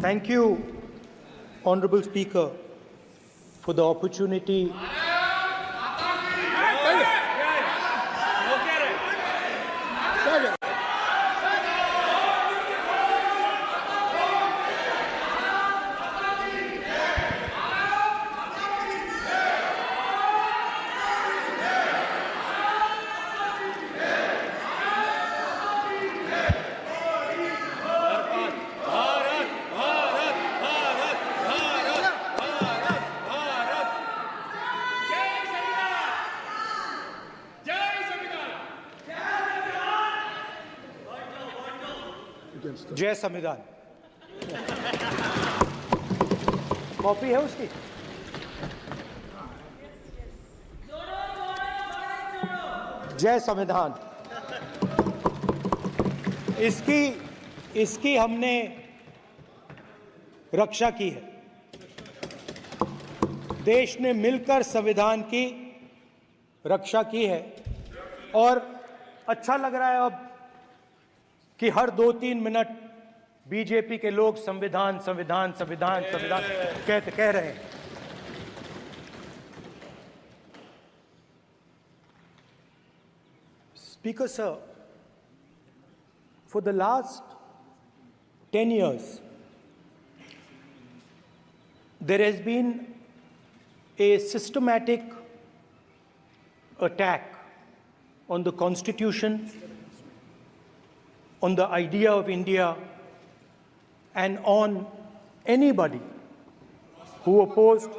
Thank you, Honorable Speaker, for the opportunity जय संविधान। Copy है उसकी? जय संविधान। इसकी हमने रक्षा की है। देश ने मिलकर संविधान की रक्षा की है और अच्छा लग रहा है अब कि हर 2-3 मिनट बीजेपी के लोग संविधान संविधान संविधान संविधान कह रहे हैं। Speaker sir, for the last 10 years, there has been a systematic attack on the Constitution, on the idea of India, and on anybody who opposed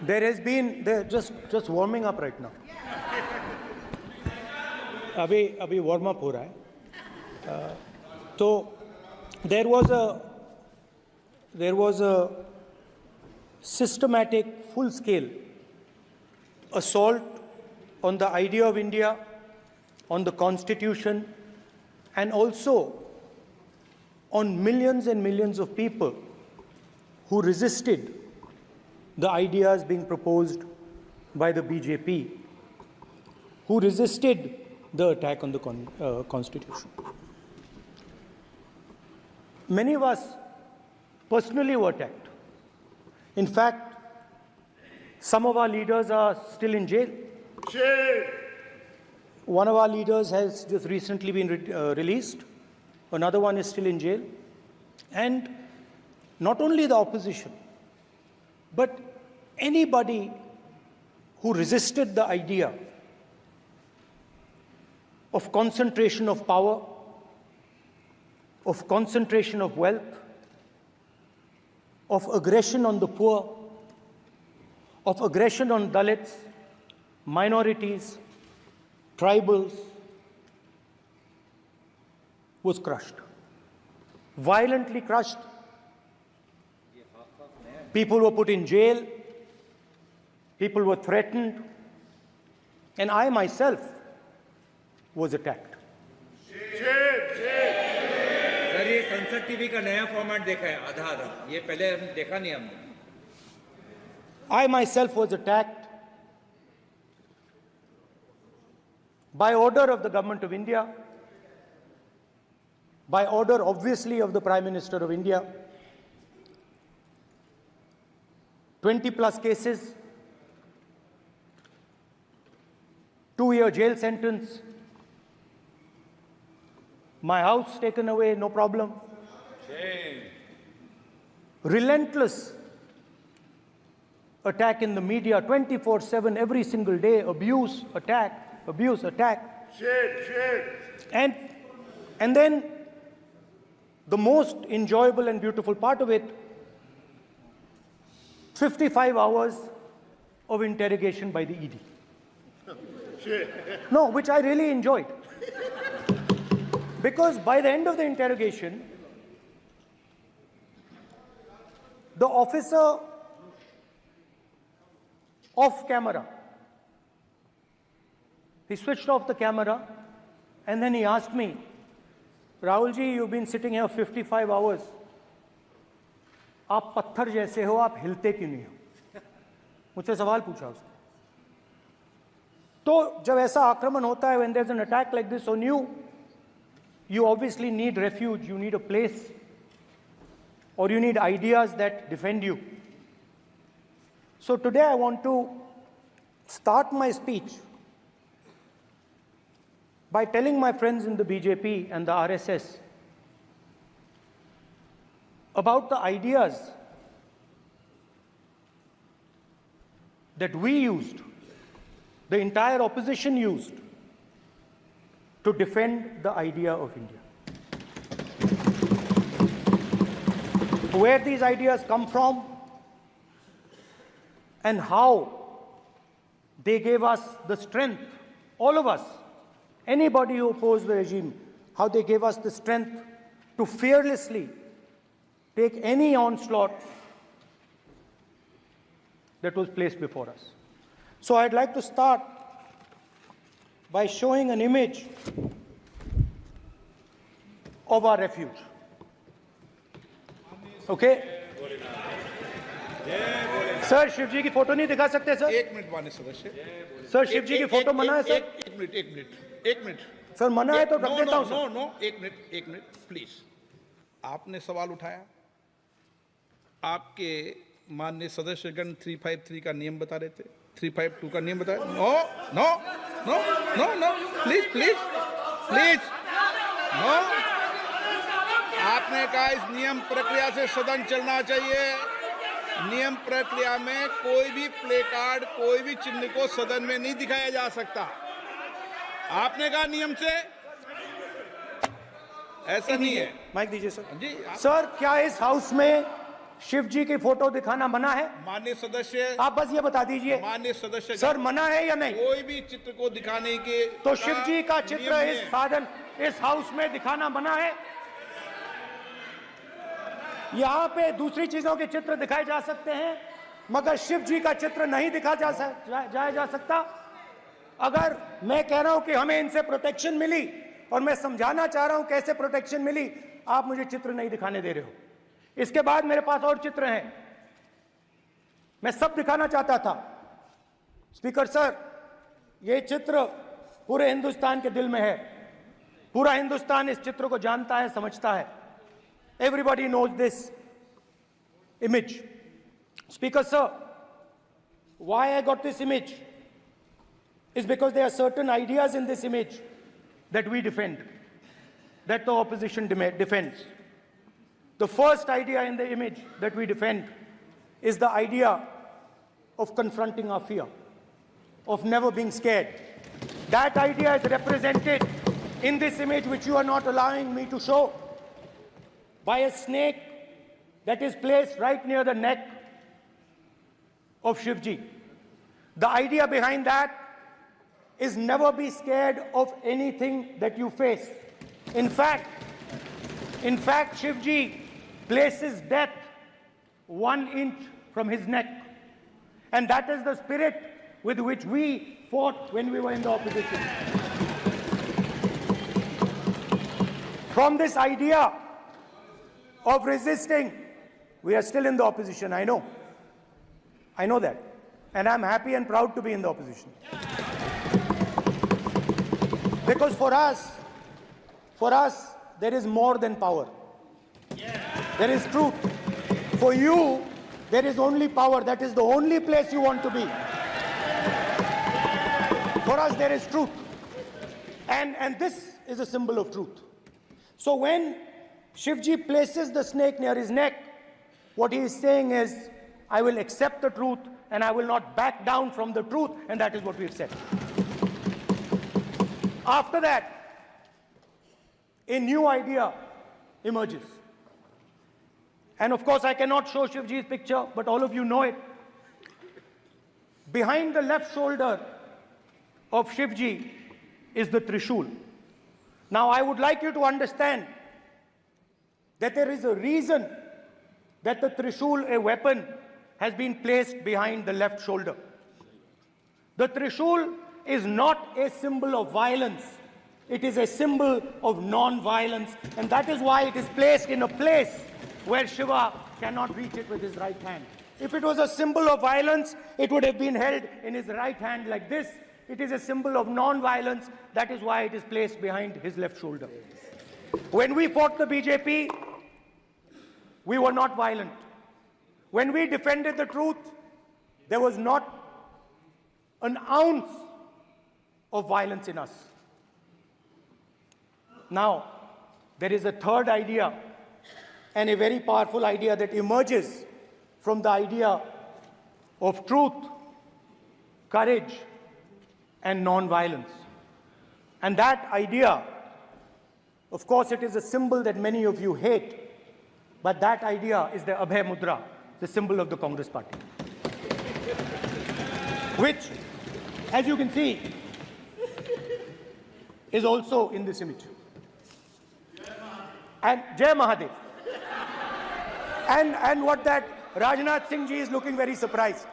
There has been just warming up right now. अभी warm up हो रहा है। तो there was a systematic, full-scale assault on the idea of India, on the Constitution, and also on millions and millions of people who resisted the ideas being proposed by the BJP, who resisted the attack on the Constitution. Many of us personally were attacked. In fact, some of our leaders are still in jail. One of our leaders has just recently been released. Another one is still in jail. And not only the opposition, but anybody who resisted the idea of concentration of power, of concentration of wealth, of aggression on the poor, of aggression on Dalits, minorities, tribals, was crushed, violently crushed. People were put in jail, people were threatened, and I myself was attacked. Sir, ये संसद TV का नया format देखा है, आधा ये पहले हम देखा नहीं हमने। I myself was attacked by order of the government of India, by order obviously of the Prime Minister of India. 20 plus cases, 2-year jail sentence, my house taken away, no problem. Relentless attack in the media, 24/7, every single day, abuse, attack, abuse, attack. And then the most enjoyable and beautiful part of it, 55 hours of interrogation by the ED. No, which I really enjoyed. Because by the end of the interrogation, the officer off camera, he switched off the camera and then he asked me, Rahul ji, you've been sitting here 55 hours. आप पत्थर जैसे हो, आप हिलते क्यों नहीं हो? मुझसे सवाल पूछा उसने. तो जब ऐसा आक्रमण होता है, when there's an attack like this on you, you obviously need refuge, you need a place, or you need ideas that defend you. So today I want to start my speech by telling my friends in the BJP and the RSS about the ideas that we used, the entire opposition used, to defend the idea of India. Where these ideas come from and how they gave us the strength, all of us, anybody who opposed the regime, how they gave us the strength to fearlessly take any onslaught that was placed before us. So I'd like to start by showing an image of our refuge. Okay? Sir Shiv ji की photo नहीं दिखा सकते sir? एक minute माननीय सदस्य. Sir Shiv ji की photo मना है सर? एक मिनट सर मना है तो रख देता हूं सर. नो एक मिनट प्लीज. आपने सवाल उठाया, आपके माननीय सदस्यगण 353 का नियम बता रहे थे, 352 का नियम बताया. No please no. आपने कहा इस नियम प्रक्रिया से सदन चलना चाहिए. नियम प्रक्रिया में कोई भी प्ले कार्ड, कोई भी चिन्ह को सदन में नहीं दिखाया जा सकता. आपने कहा नियम से, ऐसा नहीं है. माइक दीजिए सर. जी सर क्या इस हाउस में शिव जी की फोटो दिखाना मना है? माननीय सदस्य, आप बस ये बता दीजिए. माननीय सदस्य सर मना है या नहीं? कोई भी चित्र को दिखाने के तो शिव जी का चित्र नियम इस है. साधन इस हाउस में दिखाना मना है? यहाँ पे दूसरी चीजों के चित्र दिखाए जा सकते हैं, मगर शिव जी का चित्र नहीं दिखा जा सकता. अगर मैं कह रहा हूं कि हमें इनसे प्रोटेक्शन मिली और मैं समझाना चाह रहा हूं कैसे प्रोटेक्शन मिली, आप मुझे चित्र नहीं दिखाने दे रहे हो. इसके बाद मेरे पास और चित्र हैं, मैं सब दिखाना चाहता था. स्पीकर सर, ये चित्र पूरे हिंदुस्तान के दिल में है. पूरा हिंदुस्तान इस चित्र को जानता है, समझता है. Everybody knows this image. Speaker sir, why I got this image is because there are certain ideas in this image that we defend, that the opposition defends. The first idea in the image that we defend is the idea of confronting our fear, of never being scared. That idea is represented in this image, which you are not allowing me to show, by a snake that is placed right near the neck of Shivji. The idea behind that is never be scared of anything that you face. In fact, Shivji places death 1 inch from his neck. And that is the spirit with which we fought when we were in the opposition. From this idea of resisting, we are still in the opposition, I know. I know that. And I'm happy and proud to be in the opposition. Because for us, there is more than power. There is truth. For you, there is only power. That is the only place you want to be. For us, there is truth. And this is a symbol of truth. So when Shivji places the snake near his neck, what he is saying is, I will accept the truth and I will not back down from the truth, and that is what we have said. After that, a new idea emerges. And of course, I cannot show Shivji's picture, but all of you know it. Behind the left shoulder of Shivji is the Trishul. Now, I would like you to understand that there is a reason that the Trishul, a weapon, has been placed behind the left shoulder. The Trishul is not a symbol of violence. It is a symbol of non-violence, and that is why it is placed in a place where Shiva cannot reach it with his right hand. If it was a symbol of violence, it would have been held in his right hand like this. It is a symbol of non-violence. That is why it is placed behind his left shoulder. When we fought the BJP, we were not violent. When we defended the truth, there was not an ounce of violence in us. Now, there is a third idea, and a very powerful idea that emerges from the idea of truth, courage, and non-violence. And that idea, of course, it is a symbol that many of you hate, but that idea is the Abhay Mudra, the symbol of the Congress Party, which, as you can see, is also in this image. And Jai Mahadev. And what that Rajnath Singh ji is looking very surprised.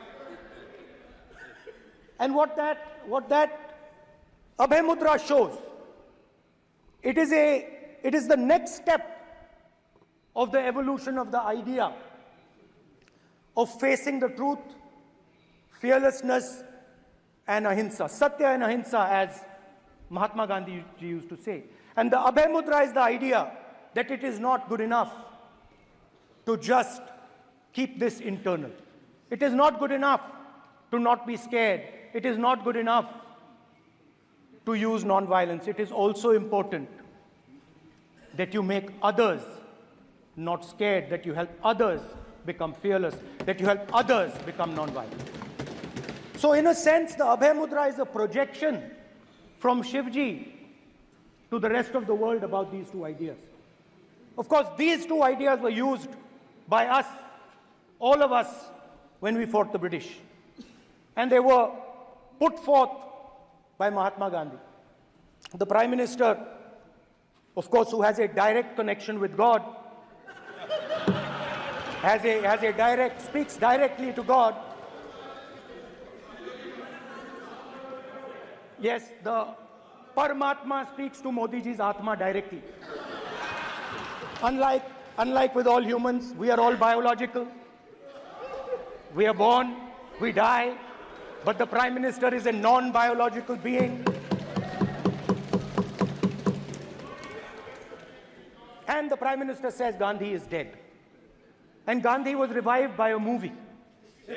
And what that Abhay Mudra shows, it is the next step of the evolution of the idea of facing the truth, fearlessness, and ahimsa. Satya and ahimsa, as Mahatma Gandhi ji used to say. And the Abhay Mudra is the idea that it is not good enough to just keep this internal. It is not good enough to not be scared. It is not good enough to use non-violence. It is also important that you make others not scared, that you help others become fearless, that you help others become non-violent. So in a sense, the Abhay Mudra is a projection from Shivji to the rest of the world about these two ideas. Of course, these two ideas were used by us, all of us, when we fought the British. And they were put forth by Mahatma Gandhi. The Prime Minister, of course, who has a direct connection with God, speaks directly to God. Yes, the Paramatma speaks to Modi ji's Atma directly. Unlike with all humans, we are all biological. We are born, we die, but the Prime Minister is a non-biological being. And the Prime Minister says Gandhi is dead. And Gandhi was revived by a movie. I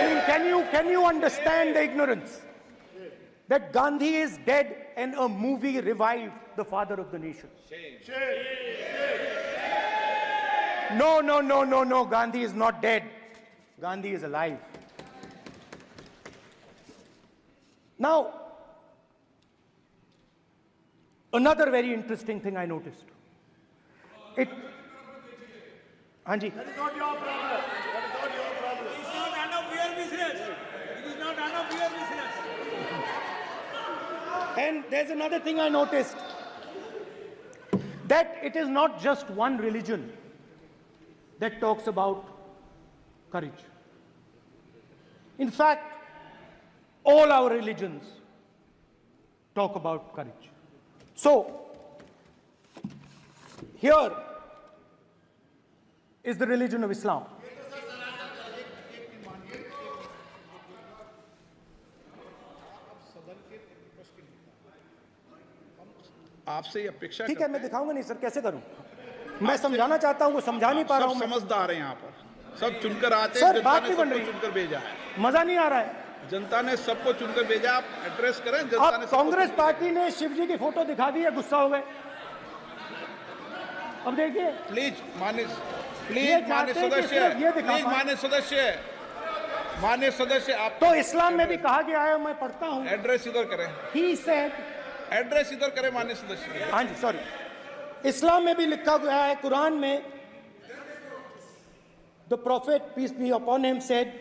mean, can you understand the ignorance? That Gandhi is dead and a movie revived the father of the nation. No, Gandhi is not dead. Gandhi is alive. Now, another very interesting thing I noticed. Hanji. That is not your problem. That is not your problem. It is not none of your business. It is not none of your business. And there's another thing I noticed. That it is not just one religion that talks about courage. In fact, all our religions talk about courage. So, here is the religion of Islam. आपसे ये अपेक्षा ठीक है, मैं दिखाऊंगा नहीं sir, कैसे करूं? मैं समझाना चाहता हूं, वो समझा नहीं पा रहा हूं। सब समझदार हैं यहाँ पर, सब चुनकर आते हैं। सर, जनता बात ने नहीं बन सबको रही। चुनकर भेजा है। मजा नहीं आ रहा है। जनता ने सबको चुनकर भेजा, आप एड्रेस करें। जनता ने अब कांग्रेस पार्टी ने शिवजी की फोटो दिखा दी है, गुस्सा हो गए। अब देखिए, प्लीज मान्य सदस्य आप तो इस्लाम में भी कहा गया है, मैं पढ़ता हूं। एड्रेस इधर करें, He said, एड्रेस इधर करें मान्य सदस्य। हाँ जी, सॉरी, इस्लाम में भी लिखा गया है, कुरान में, the prophet peace be upon him said,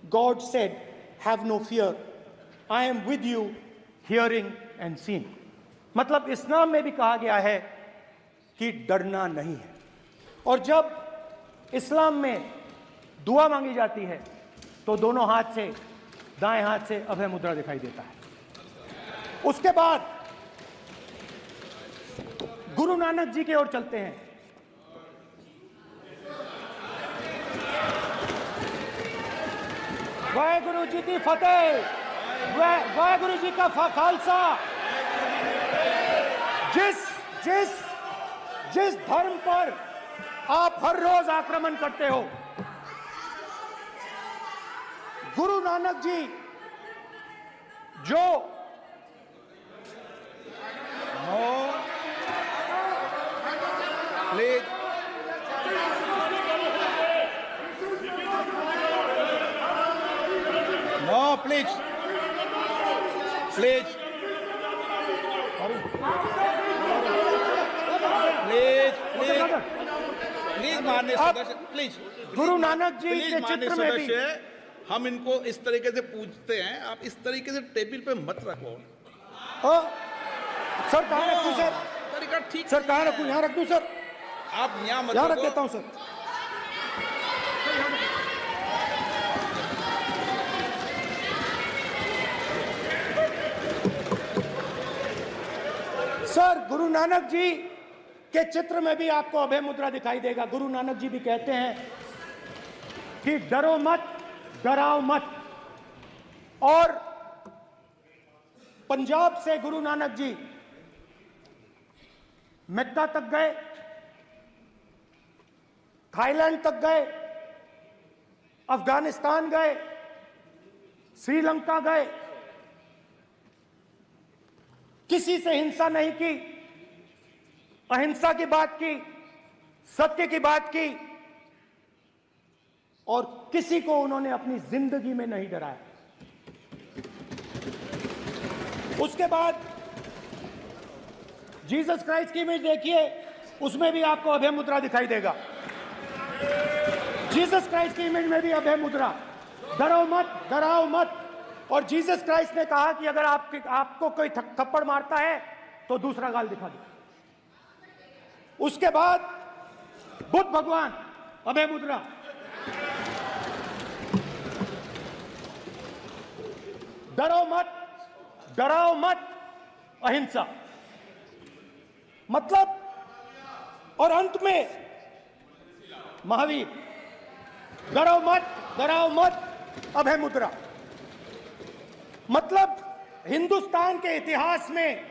God said, have no fear, I am with you, hearing and seeing. मतलब इस्लाम में भी कहा गया है कि डरना नहीं है। और जब इस्लाम में दुआ मांगी जाती है तो दोनों हाथ से, दाएं हाथ से अभय मुद्रा दिखाई देता है। उसके बाद गुरु नानक जी की ओर चलते हैं। वाहेगुरु जी की फतेह, वाहेगुरु जी का खालसा। जिस धर्म पर आप हर रोज आक्रमण करते हो, गुरु नानक जी जो please no, please please please please माननीय सदस्य, please Guru Nanak ji please के माननीय चित्र में भी सदस्य, हम इनको इस तरीके से पूछते हैं, आप इस तरीके से टेबल पे मत रखो। सर कहाँ रखूं सर? तरीका ठीक सर कहाँ नहीं रखूं? है। यहाँ रख दूं सर? आप यहाँ मत यहाँ रख रखो। देता हूं सर। सर गुरु नानक जी के चित्र में भी आपको अभय मुद्रा दिखाई देगा। गुरु नानक जी भी कहते हैं कि डरो मत, डराओ मत। और पंजाब से गुरु नानक जी मक्का तक गए, थाईलैंड तक गए, अफगानिस्तान गए, श्रीलंका गए, किसी से हिंसा नहीं की, अहिंसा की बात की, सत्य की बात की, और किसी को उन्होंने अपनी जिंदगी में नहीं डराया। उसके बाद जीसस क्राइस्ट की इमेज देखिए, उसमें भी आपको अभय मुद्रा दिखाई देगा। जीसस क्राइस्ट की इमेज में भी अभय मुद्रा, डरो मत, डराओ मत। और जीसस क्राइस्ट ने कहा कि अगर आपको कोई थप्पड़ मारता है तो दूसरा गाल दिखा दो। उसके बाद बुद्ध भगवान, अभय मुद्रा। डरो मत, डराओ मत, अहिंसा। मतलब, और अंत में महावीर, डरो मत, डराओ मत, अभय मुद्रा। मतलब हिंदुस्तान के इतिहास में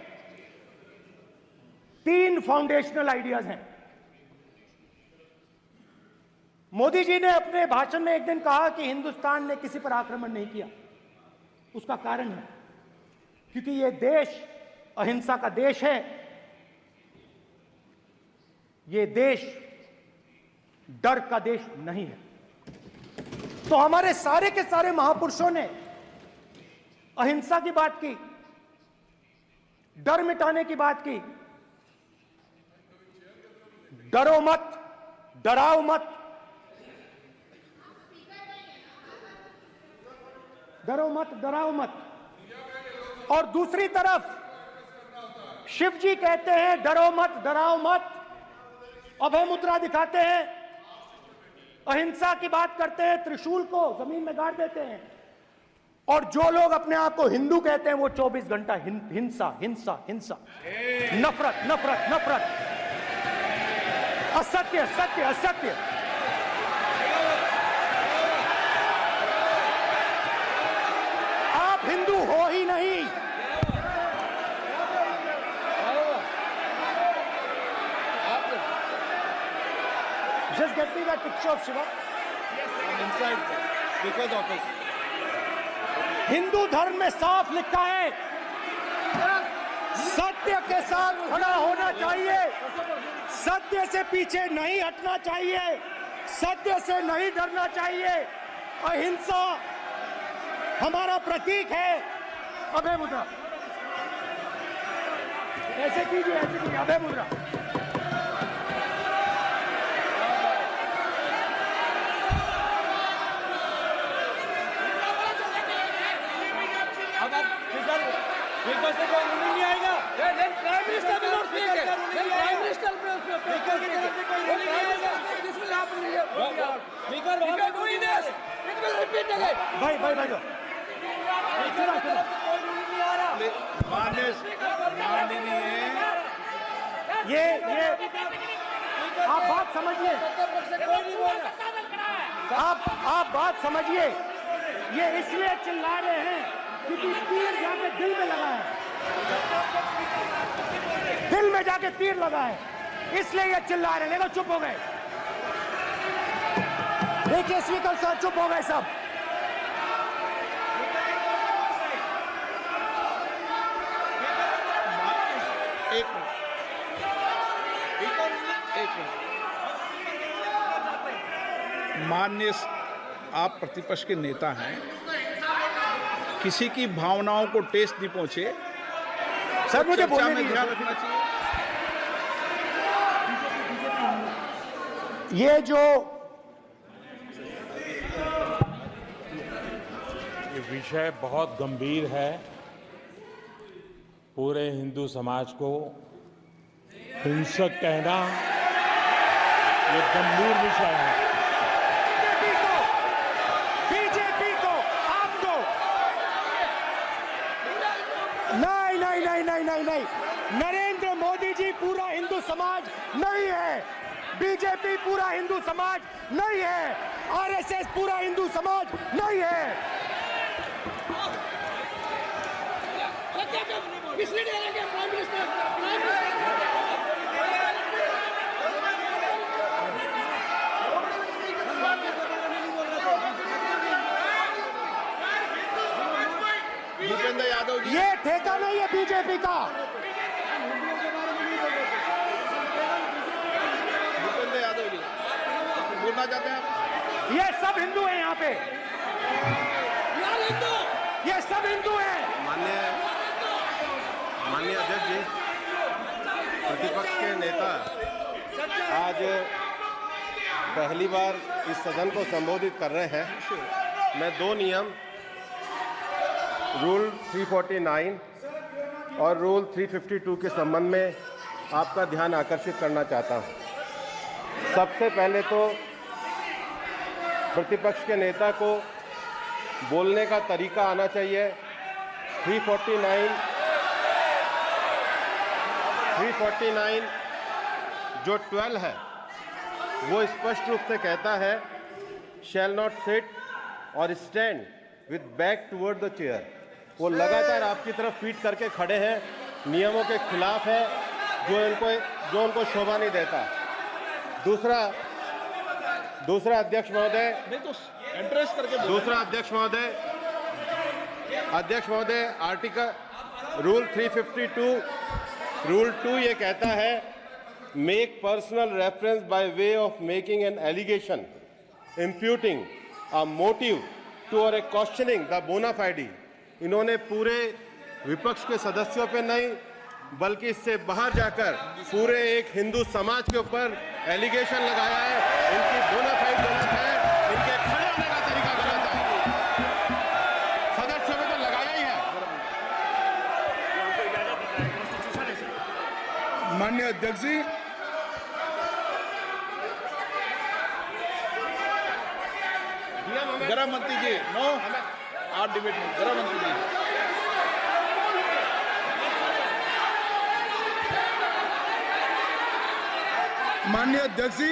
3 फाउंडेशनल आइडियाज हैं। मोदी जी ने अपने भाषण में एक दिन कहा कि हिंदुस्तान ने किसी पर आक्रमण नहीं किया। उसका कारण है क्योंकि यह देश अहिंसा का देश है। यह देश डर का देश नहीं है। तो हमारे सारे के सारे महापुरुषों ने अहिंसा की बात की, डर मिटाने की बात की। डरो मत, डराओ मत, डरो मत, डराओ मत। और दूसरी तरफ शिव जी कहते हैं डरो मत, डराओ मत, अभय मुद्रा दिखाते हैं, अहिंसा की बात करते हैं, त्रिशूल को जमीन में गाड़ देते हैं। और जो लोग अपने आप को हिंदू कहते हैं वो 24 घंटा हिंसा, हिंसा, हिंसा, नफरत, नफरत, नफरत, असत्य, सत्य, असत्य। आप हिंदू हो ही नहीं। Just get me that picture of Shiva. inside speaker's office. Hindu धर्म में साफ लिखा है, सत्य के साथ खड़ा होना चाहिए, सत्य से पीछे नहीं हटना चाहिए, सत्य से नहीं डरना चाहिए। अहिंसा हमारा प्रतीक है। अभय मुद्रा, ऐसे कीजिए, ऐसे कीजिए, अभय मुद्रा। स्पीकर से कोई रूलिंग नहीं आएगा। Prime minister will not speak. Prime minister speaker की तरफ से कोई रूलिंग नहीं आएगा। This will happen. Speaker doing this, it will repeat again. भाई भाई भाई माननीय ये आप बात समझिए, आप बात समझिए। ये इसलिए चिल्ला रहे हैं क्योंकि तीर जाके दिल में लगा है, दिल में जाके तीर लगा है, इसलिए ये चिल्ला रहे हैं। नहीं तो चुप हो गए। देखिए स्पीकर साहब चुप हो गए सब। एक मिनट। माननीय आप प्रतिपक्ष के नेता हैं, किसी की भावनाओं को ठेस नहीं पहुंचे। सर मुझे चर्चा बोलने में दीजिए। ध्यान रखना चाहिए। ये जो ये विषय बहुत गंभीर है। पूरे हिंदू समाज को हिंसक कहना ये गंभीर विषय है। बीजेपी को आपको नहीं, नरेंद्र मोदी जी पूरा हिंदू समाज नहीं है, बीजेपी पूरा हिंदू समाज नहीं है, आरएसएस पूरा हिंदू समाज नहीं है। भूपेंद्र यादव जी, ये ठेका नहीं है बीजेपी का। भूपेंद्र यादव जी बोलना चाहते हैं आप? ये सब हिंदू हैं यहाँ पे, ये सब हिंदू हैं। माननीय अध्यक्ष जी, प्रतिपक्ष के नेता आज पहली बार इस सदन को संबोधित कर रहे हैं। मैं दो नियम रूल 349 और रूल 352 के संबंध में आपका ध्यान आकर्षित करना चाहता हूं। सबसे पहले तो प्रतिपक्ष के नेता को बोलने का तरीका आना चाहिए। 349 जो 12 है वो स्पष्ट रूप से कहता है शैल नॉट सिट और stand with back toward the chair. वो लगातार आपकी तरफ पीठ करके खड़े हैं, नियमों के खिलाफ है, जो उनको शोभा नहीं देता। दूसरा अध्यक्ष महोदय, एड्रेस करके दूसरा अध्यक्ष महोदय आर्टिकल रूल 352 रूल 2 ये कहता है make personal reference by way of making an allegation imputing a motive to और ए क्वेश्चनिंग द बोना फाइडी। इन्होंने पूरे विपक्ष के सदस्यों पे नहीं बल्कि इससे बाहर जाकर पूरे एक हिंदू समाज के ऊपर एलिगेशन लगाया है। इनकी बोनाफाइड गलत है, इनके खड़े होने का तरीका गलत है। सदस्यों में तो लगाया ही है। माननीय अध्यक्ष जी, गृह मंत्री जी, नो आप डिबेट में गृह मंत्री जी। माननीय अध्यक्ष जी,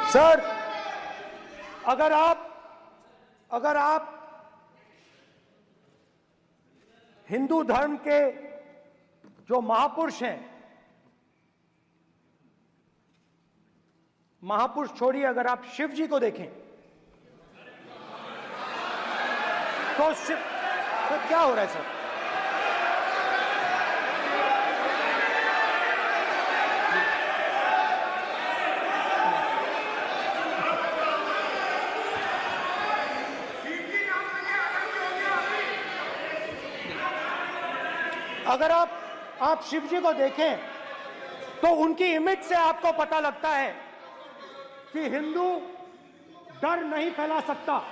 सर, अगर आप हिंदू धर्म के जो महापुरुष हैं, महापुरुष छोड़िए, अगर आप शिव जी को देखें तो क्या हो रहा है सर? अगर आप शिव जी को देखें तो उनकी इमेज से आपको पता लगता है कि हिंदू डर नहीं फैला सकता,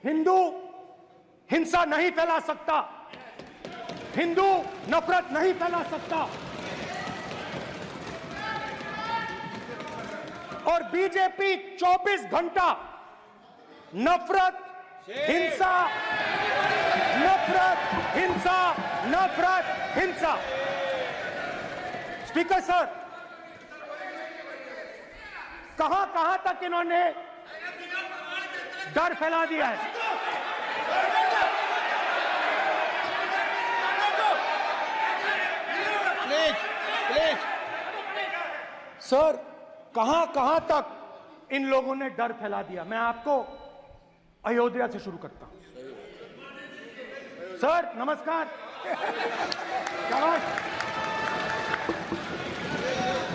हिंदू हिंसा नहीं फैला सकता, हिंदू नफरत नहीं फैला सकता। और बीजेपी 24 घंटा नफरत, हिंसा, नफरत, हिंसा, नफरत, हिंसा। स्पीकर सर, कहां तक इन्होंने डर फैला दिया है? प्लीज सर, कहां तक इन लोगों ने डर फैला दिया? मैं आपको अयोध्या से शुरू करता हूं। सर नमस्कार, शाबाश।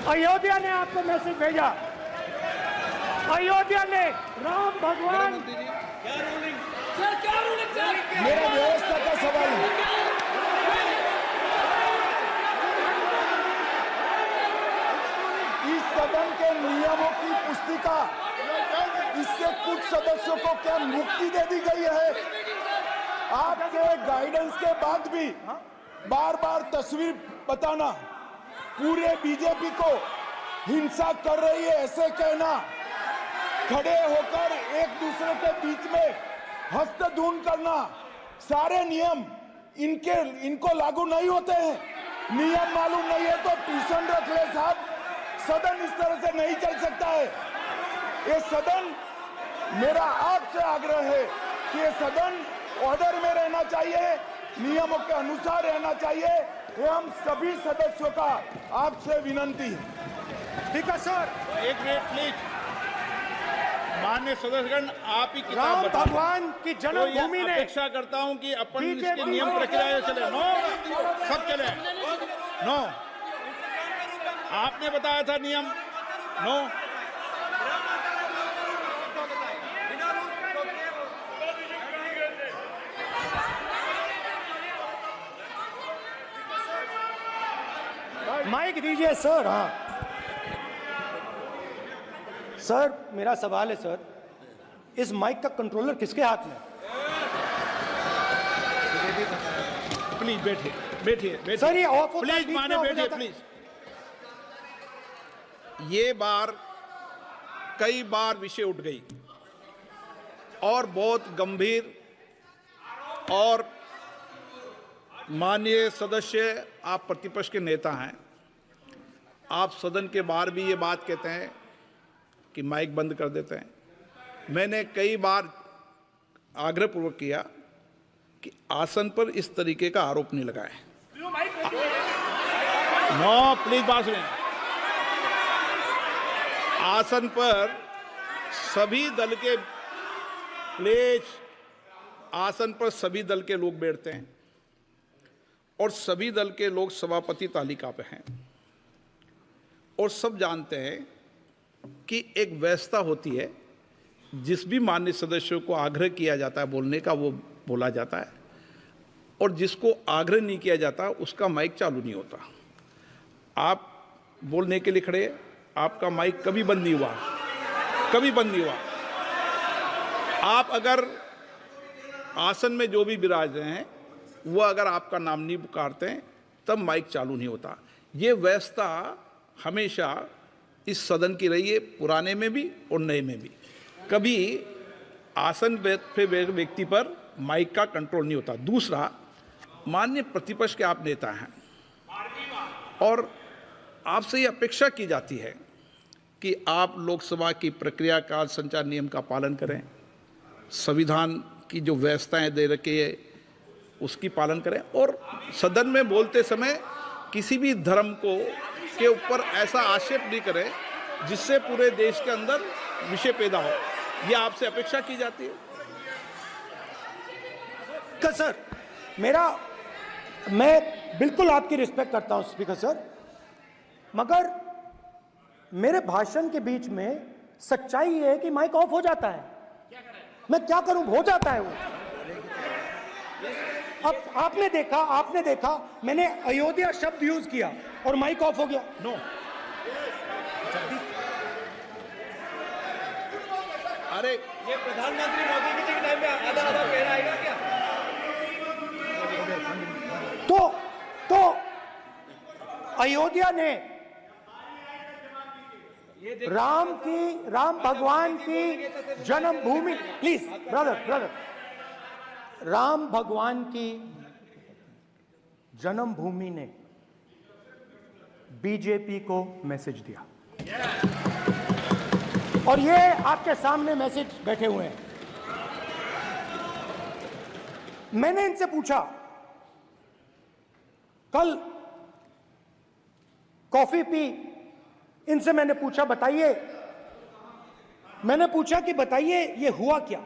अयोध्या ने आपको मैसेज भेजा, अयोध्या ने राम भगवान। सर क्या रूलिंग सर? मेरा व्यवस्था का सवाल है। इस सदन के नियमों की पुस्तिका, इससे कुछ सदस्यों को क्या मुक्ति दे दी गई है? आपके गाइडेंस के बाद भी बार बार तस्वीर बताना, पूरे बीजेपी को हिंसा कर रही है ऐसे कहना, खड़े होकर एक दूसरे के बीच में हस्तधून करना, सारे नियम इनको लागू नहीं होते हैं। नियम मालूम नहीं है तो ट्यूशन रख ले साहब, सदन इस तरह से नहीं चल सकता है। ये सदन, मेरा आपसे आग्रह है कि ये सदन ऑर्डर में रहना चाहिए, नियमों के अनुसार रहना चाहिए। ये हम सभी सदस्यों का आपसे विनंती है। स्पीकर सर, एक मिनट प्लीज। माननीय सदस्यगण, आप ही किताब राम बताएं। भगवान की जन्मभूमि ने, अपेक्षा करता हूं कि अपन इसके नियम प्रक्रिया चले। नो, सब चले। नो, आपने बताया था नियम। नो, माइक दीजिए सर। हाँ सर, मेरा सवाल है सर, इस माइक का कंट्रोलर किसके हाथ में? प्लीज बैठिए सर ये ऑफ होता है, प्लीज बीच में माने हो बैठिए जाता है। प्लीज। ये बार कई बार विषय उठ गई और बहुत गंभीर, और माननीय सदस्य, आप प्रतिपक्ष के नेता हैं, आप सदन के बाहर भी ये बात कहते हैं कि माइक बंद कर देते हैं। मैंने कई बार आग्रहपूर्वक किया कि आसन पर इस तरीके का आरोप नहीं लगाएं। नो प्लीज, बात सुनिए। आसन पर सभी दल के, प्लीज, आसन पर सभी दल के लोग बैठते हैं और सभी दल के लोग सभापति तालिका पे हैं, और सब जानते हैं कि एक व्यवस्था होती है, जिस भी माननीय सदस्यों को आग्रह किया जाता है बोलने का वो बोला जाता है, और जिसको आग्रह नहीं किया जाता उसका माइक चालू नहीं होता। आप बोलने के लिए खड़े, आपका माइक कभी बंद नहीं हुआ, कभी बंद नहीं हुआ। आप अगर आसन में जो भी विराज रहे हैं वो अगर आपका नाम नहीं पुकारते हैं तब माइक चालू नहीं होता। ये व्यवस्था हमेशा इस सदन की रही है, पुराने में भी और नए में भी। कभी आसन पे व्यक्ति पर माइक का कंट्रोल नहीं होता। दूसरा, माननीय प्रतिपक्ष के आप नेता हैं और आपसे ये अपेक्षा की जाती है कि आप लोकसभा की प्रक्रिया का संचार नियम का पालन करें, संविधान की जो व्यवस्थाएं दे रखी है उसकी पालन करें, और सदन में बोलते समय किसी भी धर्म को के ऊपर ऐसा आक्षेप नहीं करें जिससे पूरे देश के अंदर विषय पैदा हो। यह आपसे अपेक्षा की जाती है। सर, मैं बिल्कुल आपकी रिस्पेक्ट करता हूं स्पीकर सर, मगर मेरे भाषण के बीच में सच्चाई है कि माइक ऑफ हो जाता है। मैं क्या करूं, हो जाता है वो। अब आपने देखा मैंने अयोध्या शब्द यूज किया और माइक ऑफ हो गया। नो, अरे ये प्रधानमंत्री मोदी जी के टाइम में आधा आधा कह रहा है क्या? तो अयोध्या ने राम भगवान की जन्मभूमि, प्लीज ब्रदर, राम भगवान की जन्मभूमि ने बीजेपी को मैसेज दिया, और ये आपके सामने मैसेज बैठे हुए हैं। मैंने इनसे पूछा, कल कॉफी पी, इनसे मैंने पूछा कि बताइए ये हुआ क्या।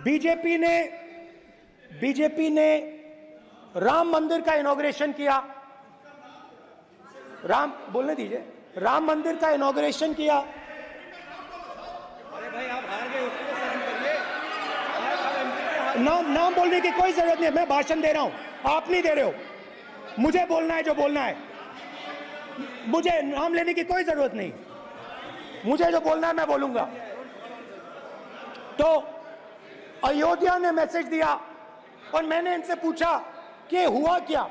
बीजेपी ने राम मंदिर का इनॉग्रेशन किया, बोलने दीजिए, राम मंदिर का इनॉग्रेशन किया। अरे भाई आप हार गए, उसको सहन करिए। नाम बोलने की कोई जरूरत नहीं है, मैं भाषण दे रहा हूं, आप नहीं दे रहे हो। मुझे बोलना है जो बोलना है, मुझे नाम लेने की कोई जरूरत नहीं, मुझे जो बोलना है मैं बोलूंगा। तो अयोध्या ने मैसेज दिया और मैंने इनसे पूछा कि हुआ क्या,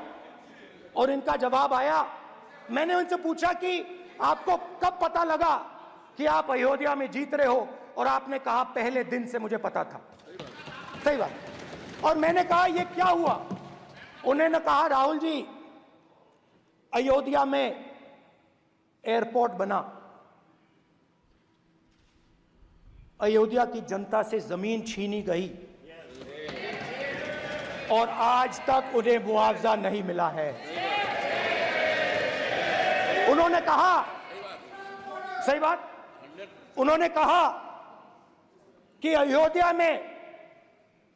और इनका जवाब आया। मैंने उनसे पूछा कि आपको कब पता लगा कि आप अयोध्या में जीत रहे हो, और आपने कहा पहले दिन से मुझे पता था। सही बात। और मैंने कहा ये क्या हुआ, उन्होंने कहा राहुल जी अयोध्या में एयरपोर्ट बना, अयोध्या की जनता से जमीन छीनी गई और आज तक उन्हें मुआवजा नहीं मिला है। उन्होंने कहा, सही बात, उन्होंने कहा कि अयोध्या में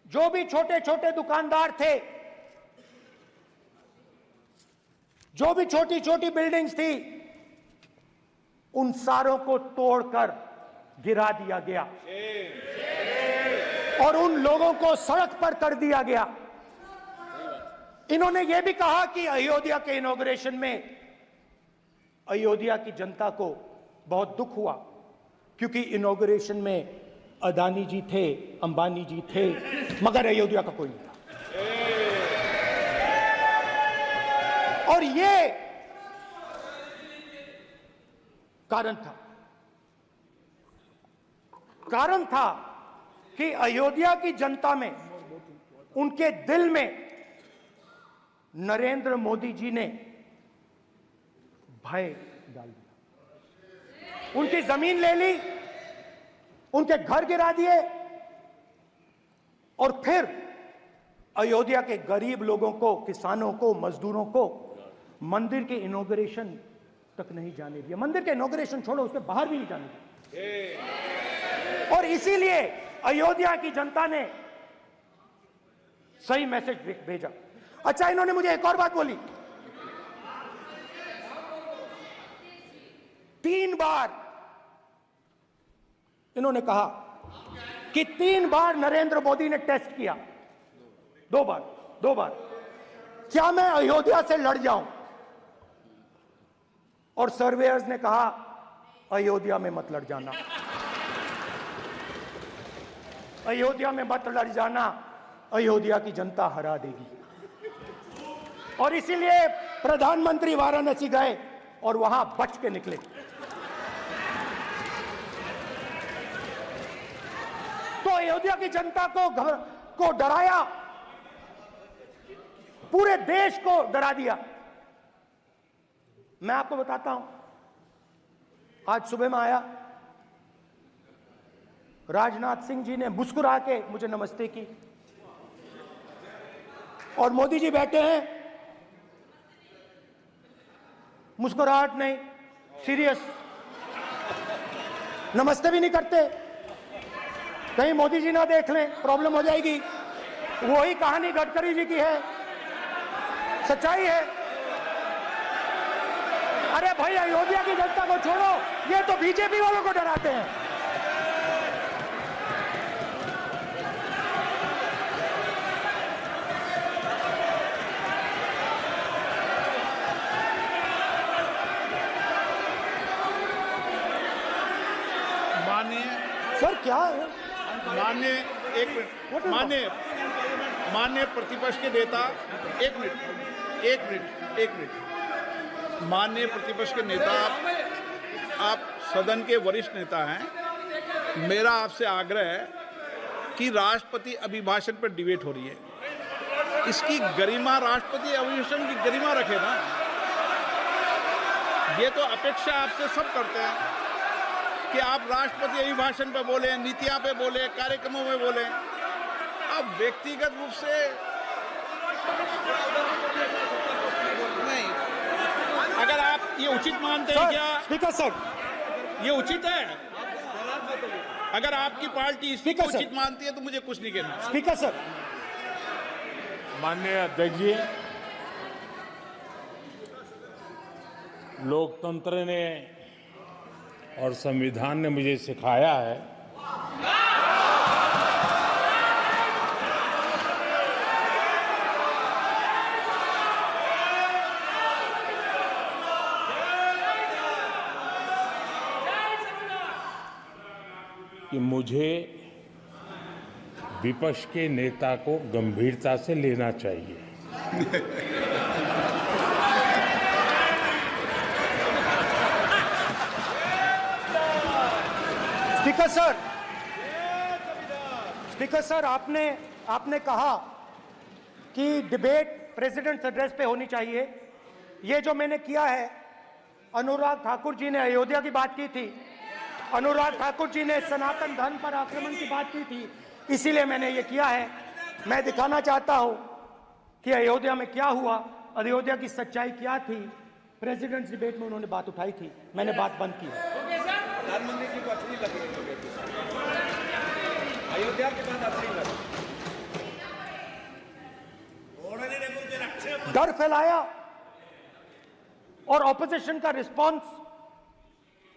जो भी छोटे छोटे दुकानदार थे, जो भी छोटी छोटी बिल्डिंग्स थी, उन सारों को तोड़कर गिरा दिया गया और उन लोगों को सड़क पर कर दिया गया। इन्होंने यह भी कहा कि अयोध्या के इनॉग्रेशन में अयोध्या की जनता को बहुत दुख हुआ, क्योंकि इनॉग्रेशन में अदानी जी थे, अंबानी जी थे, मगर अयोध्या का कोई नहीं था। और ये कारण था कि अयोध्या की जनता में, उनके दिल में नरेंद्र मोदी जी ने भय डाल दिया। उनकी जमीन ले ली, उनके घर गिरा दिए, और फिर अयोध्या के गरीब लोगों को, किसानों को, मजदूरों को मंदिर के इनॉग्रेशन तक नहीं जाने दिया। मंदिर के इनॉग्रेशन छोड़ो, उसके बाहर भी नहीं जाने दिया। और इसीलिए अयोध्या की जनता ने सही मैसेज भेजा। अच्छा, इन्होंने मुझे एक और बात बोली, 3 बार इन्होंने कहा कि 3 बार नरेंद्र मोदी ने टेस्ट किया, 2 बार क्या मैं अयोध्या से लड़ जाऊं, और सर्वेयर्स ने कहा अयोध्या में मत लड़ जाना, अयोध्या में मत लड़ जाना, अयोध्या की जनता हरा देगी। और इसीलिए प्रधानमंत्री वाराणसी गए और वहां बच के निकले। तो अयोध्या की जनता को डराया, पूरे देश को डरा दिया। मैं आपको बताता हूं, आज सुबह में आया, राजनाथ सिंह जी ने मुस्कुरा के मुझे नमस्ते की और मोदी जी बैठे हैं, मुस्कुराहट नहीं, सीरियस, नमस्ते भी नहीं करते। कहीं मोदी जी ना देख लें, प्रॉब्लम हो जाएगी। वही कहानी गडकरी जी की है, सच्चाई है। अरे भाई, अयोध्या की जनता को छोड़ो, ये तो बीजेपी वालों को डराते हैं। माननीय सर क्या है? माननीय एक मिनट, माननीय प्रतिपक्ष के नेता, एक मिनट, माननीय प्रतिपक्ष के नेता, आप सदन के वरिष्ठ नेता हैं। मेरा आपसे आग्रह है कि राष्ट्रपति अभिभाषण पर डिबेट हो रही है, इसकी गरिमा, राष्ट्रपति अभिभाषण की गरिमा रखे ना। ये तो अपेक्षा आपसे सब करते हैं कि आप राष्ट्रपति अभिभाषण पे बोले, नीतियां पे बोले, कार्यक्रमों में बोले। अब व्यक्तिगत रूप से नहीं, अगर आप ये उचित मानते हैं क्या? स्पीकर सर, ये उचित है? अगर आपकी पार्टी इसको स्पीकर सर, उचित मानती है तो मुझे कुछ नहीं कहना। स्पीकर सर, माननीय अध्यक्ष जी, लोकतंत्र ने और संविधान ने मुझे सिखाया है कि मुझे विपक्ष के नेता को गंभीरता से लेना चाहिए। स्पीकर सर, आपने कहा कि डिबेट प्रेसिडेंट्स एड्रेस पे होनी चाहिए। ये जो मैंने किया है, अनुराग ठाकुर जी ने अयोध्या की बात की थी, अनुराग ठाकुर जी ने सनातन धर्म पर आक्रमण की बात की थी, इसीलिए मैंने ये किया है। मैं दिखाना चाहता हूं कि अयोध्या में क्या हुआ, अयोध्या की सच्चाई क्या थी। प्रेसिडेंट्स डिबेट में उन्होंने बात उठाई थी, मैंने बात बंद की है। प्रधानमंत्री जी को अच्छी लगी अयोध्या की बात अच्छी लगी। डर फैलाया और ऑपोजिशन का रिस्पांस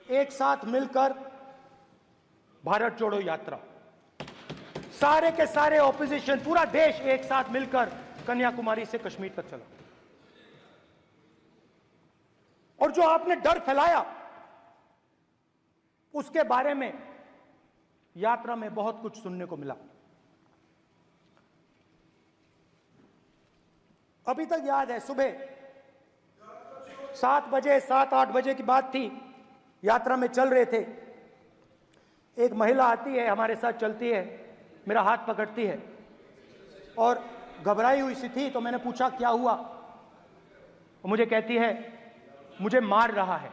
एक साथ मिलकर भारत जोड़ो यात्रा, सारे के सारे ऑपोजिशन, पूरा देश एक साथ मिलकर कन्याकुमारी से कश्मीर तक चला। और जो आपने डर फैलाया, उसके बारे में यात्रा में बहुत कुछ सुनने को मिला। अभी तक याद है, सुबह 7 बजे, 7-8 बजे की बात थी, यात्रा में चल रहे थे। एक महिला आती है, हमारे साथ चलती है, मेरा हाथ पकड़ती है और घबराई हुई सी थी। तो मैंने पूछा क्या हुआ, वो मुझे कहती है मुझे मार रहा है,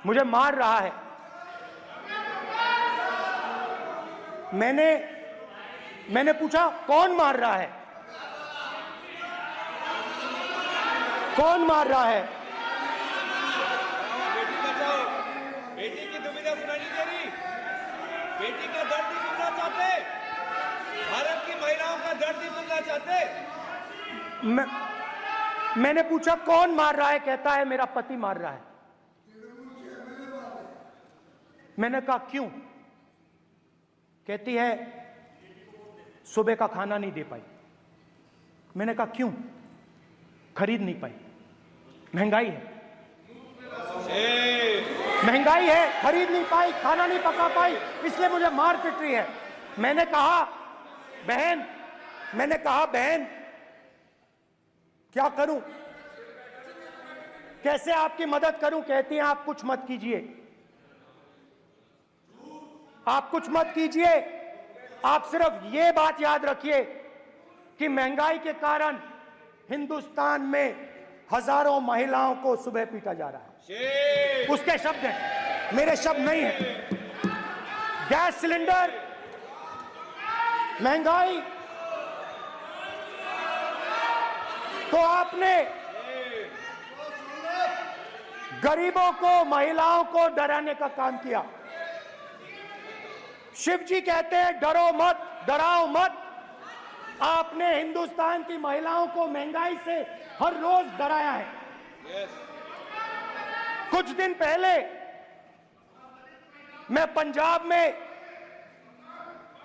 मुझे मार रहा है। मैंने पूछा कौन मार रहा है, कौन मार रहा है? बेटी बचाओ, बेटी की दुविधा सुनाई नहीं दे रही, बेटी का दर्द नहीं सुनना चाहते, भारत की महिलाओं का दर्द नहीं सुनना चाहते। मैंने पूछा कौन मार रहा है, कहता है मेरा पति मार रहा है। मैंने कहा क्यों? कहती है सुबह का खाना नहीं दे पाई। मैंने कहा क्यों? खरीद नहीं पाई, महंगाई है, महंगाई है, खरीद नहीं पाई, खाना नहीं पका पाई, इसलिए मुझे मार पिट रही है। मैंने कहा बहन क्या करूं, कैसे आपकी मदद करूं? कहती हैं आप कुछ मत कीजिए, आप कुछ मत कीजिए, आप सिर्फ ये बात याद रखिए कि महंगाई के कारण हिंदुस्तान में हजारों महिलाओं को सुबह पीटा जा रहा है। उसके शब्द हैं, मेरे शब्द नहीं हैं। गैस सिलेंडर, महंगाई, तो आपने गरीबों को, महिलाओं को डराने का काम किया। शिव जी कहते हैं डरो मत, डराओ मत। आपने हिंदुस्तान की महिलाओं को महंगाई से हर रोज डराया है। कुछ दिन पहले मैं पंजाब में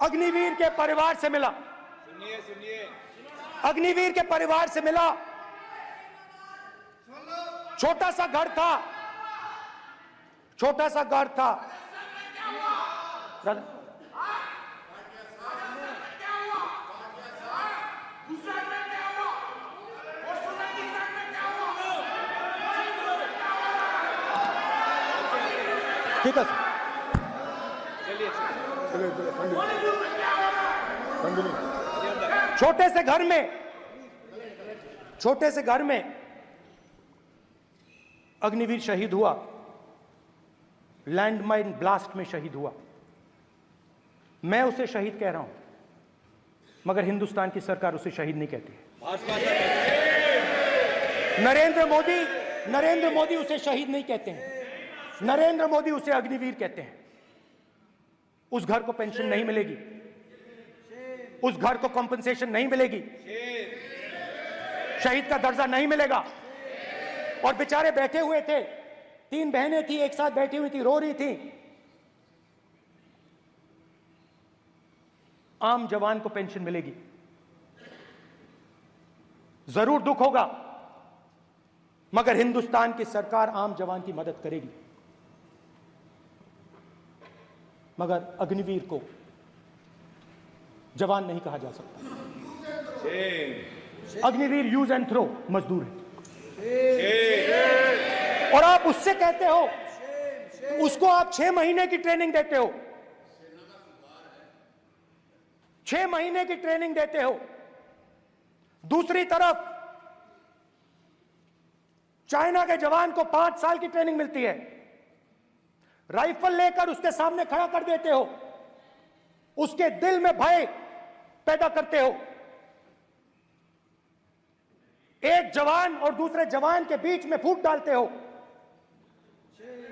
अग्निवीर के परिवार से मिला। सुनिए अग्निवीर के परिवार से मिला। छोटा सा घर था, छोटा सा घर था। ठीक है सर, छोटे से घर में अग्निवीर शहीद हुआ, लैंडमाइन ब्लास्ट में शहीद हुआ। मैं उसे शहीद कह रहा हूं, मगर हिंदुस्तान की सरकार उसे शहीद नहीं कहती है। नरेंद्र मोदी उसे शहीद नहीं कहते हैं। नरेंद्र मोदी उसे अग्निवीर कहते हैं। उस घर को पेंशन नहीं मिलेगी, उस घर को कॉम्पनसेशन नहीं मिलेगी, शहीद का दर्जा नहीं मिलेगा। और बेचारे बैठे हुए थे, 3 बहनें थी, एक साथ बैठी हुई थी, रो रही थी। आम जवान को पेंशन मिलेगी, जरूर दुख होगा, मगर हिंदुस्तान की सरकार आम जवान की मदद करेगी। मगर अग्निवीर को जवान नहीं कहा जा सकता। अग्निवीर यूज एंड थ्रो मजदूर है। और आप उससे कहते हो, उसको आप 6 महीने की ट्रेनिंग देते हो, 6 महीने की ट्रेनिंग देते हो। दूसरी तरफ चाइना के जवान को 5 साल की ट्रेनिंग मिलती है। राइफल लेकर उसके सामने खड़ा कर देते हो, उसके दिल में भय पैदा करते हो। एक जवान और दूसरे जवान के बीच में फूट डालते हो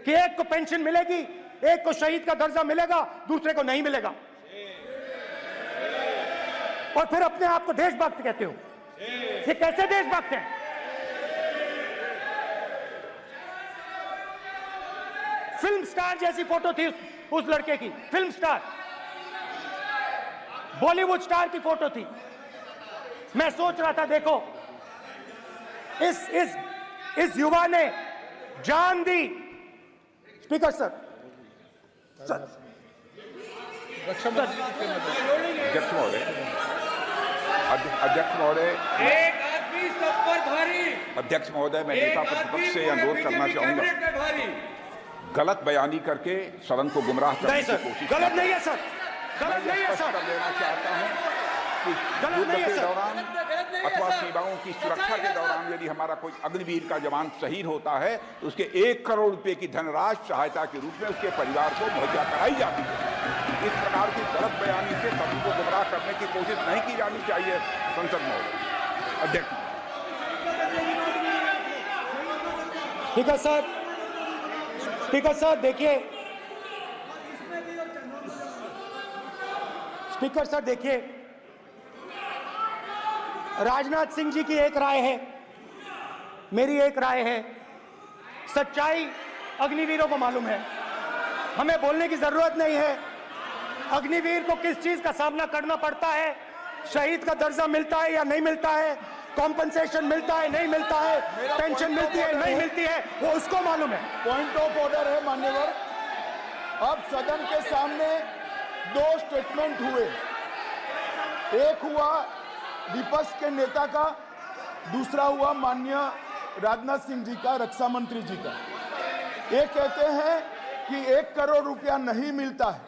कि एक को पेंशन मिलेगी, एक को शहीद का दर्जा मिलेगा, दूसरे को नहीं मिलेगा। और फिर अपने आप को देशभक्त कहते हो। ये कैसे देशभक्त हैं? फिल्म स्टार जैसी फोटो थी उस लड़के की, फिल्म स्टार, बॉलीवुड स्टार की फोटो थी। मैं सोच रहा था, देखो इस युवा ने जान दी। स्पीकर सर, अध्यक्ष महोदय, एक आदमी सब पर भारी। अध्यक्ष महोदय, मैं नेता प्रतिपक्ष से अनुरोध करना चाहूंगा, गलत बयानी करके सदन को गुमराह करने की कोशिश। गलत नहीं है सर, गलत नहीं है सर। कर देना चाहता हूं कि युद्ध के दौरान अथवा सेवाओं की सुरक्षा के दौरान यदि हमारा कोई अग्निवीर का जवान शहीद होता है तो उसके 1 करोड़ रुपए की धनराशि सहायता के रूप में उसके परिवार को मुहैया कराई जाती है। इस प्रकार की गलत बयानी से सभी को गुमराह करने की कोशिश नहीं की जानी चाहिए। संसद महोदय, अध्यक्ष। ठीक है सर, स्पीकर सर देखिए, स्पीकर सर देखिए, राजनाथ सिंह जी की एक राय है, मेरी एक राय है। सच्चाई अग्निवीरों को मालूम है, हमें बोलने की जरूरत नहीं है। अग्निवीर को किस चीज का सामना करना पड़ता है, शहीद का दर्जा मिलता है या नहीं मिलता है, कॉम्पनसेशन मिलता है नहीं मिलता है, पेंशन मिलती है नहीं मिलती है, वो उसको मालूम है। पॉइंट ऑफ ऑर्डर है मान्यवर। अब सदन के सामने 2 स्टेटमेंट हुए, एक हुआ विपक्ष के नेता का, दूसरा हुआ माननीय राजनाथ सिंह जी का, रक्षा मंत्री जी का। ये कहते हैं कि 1 करोड़ रुपया नहीं मिलता है।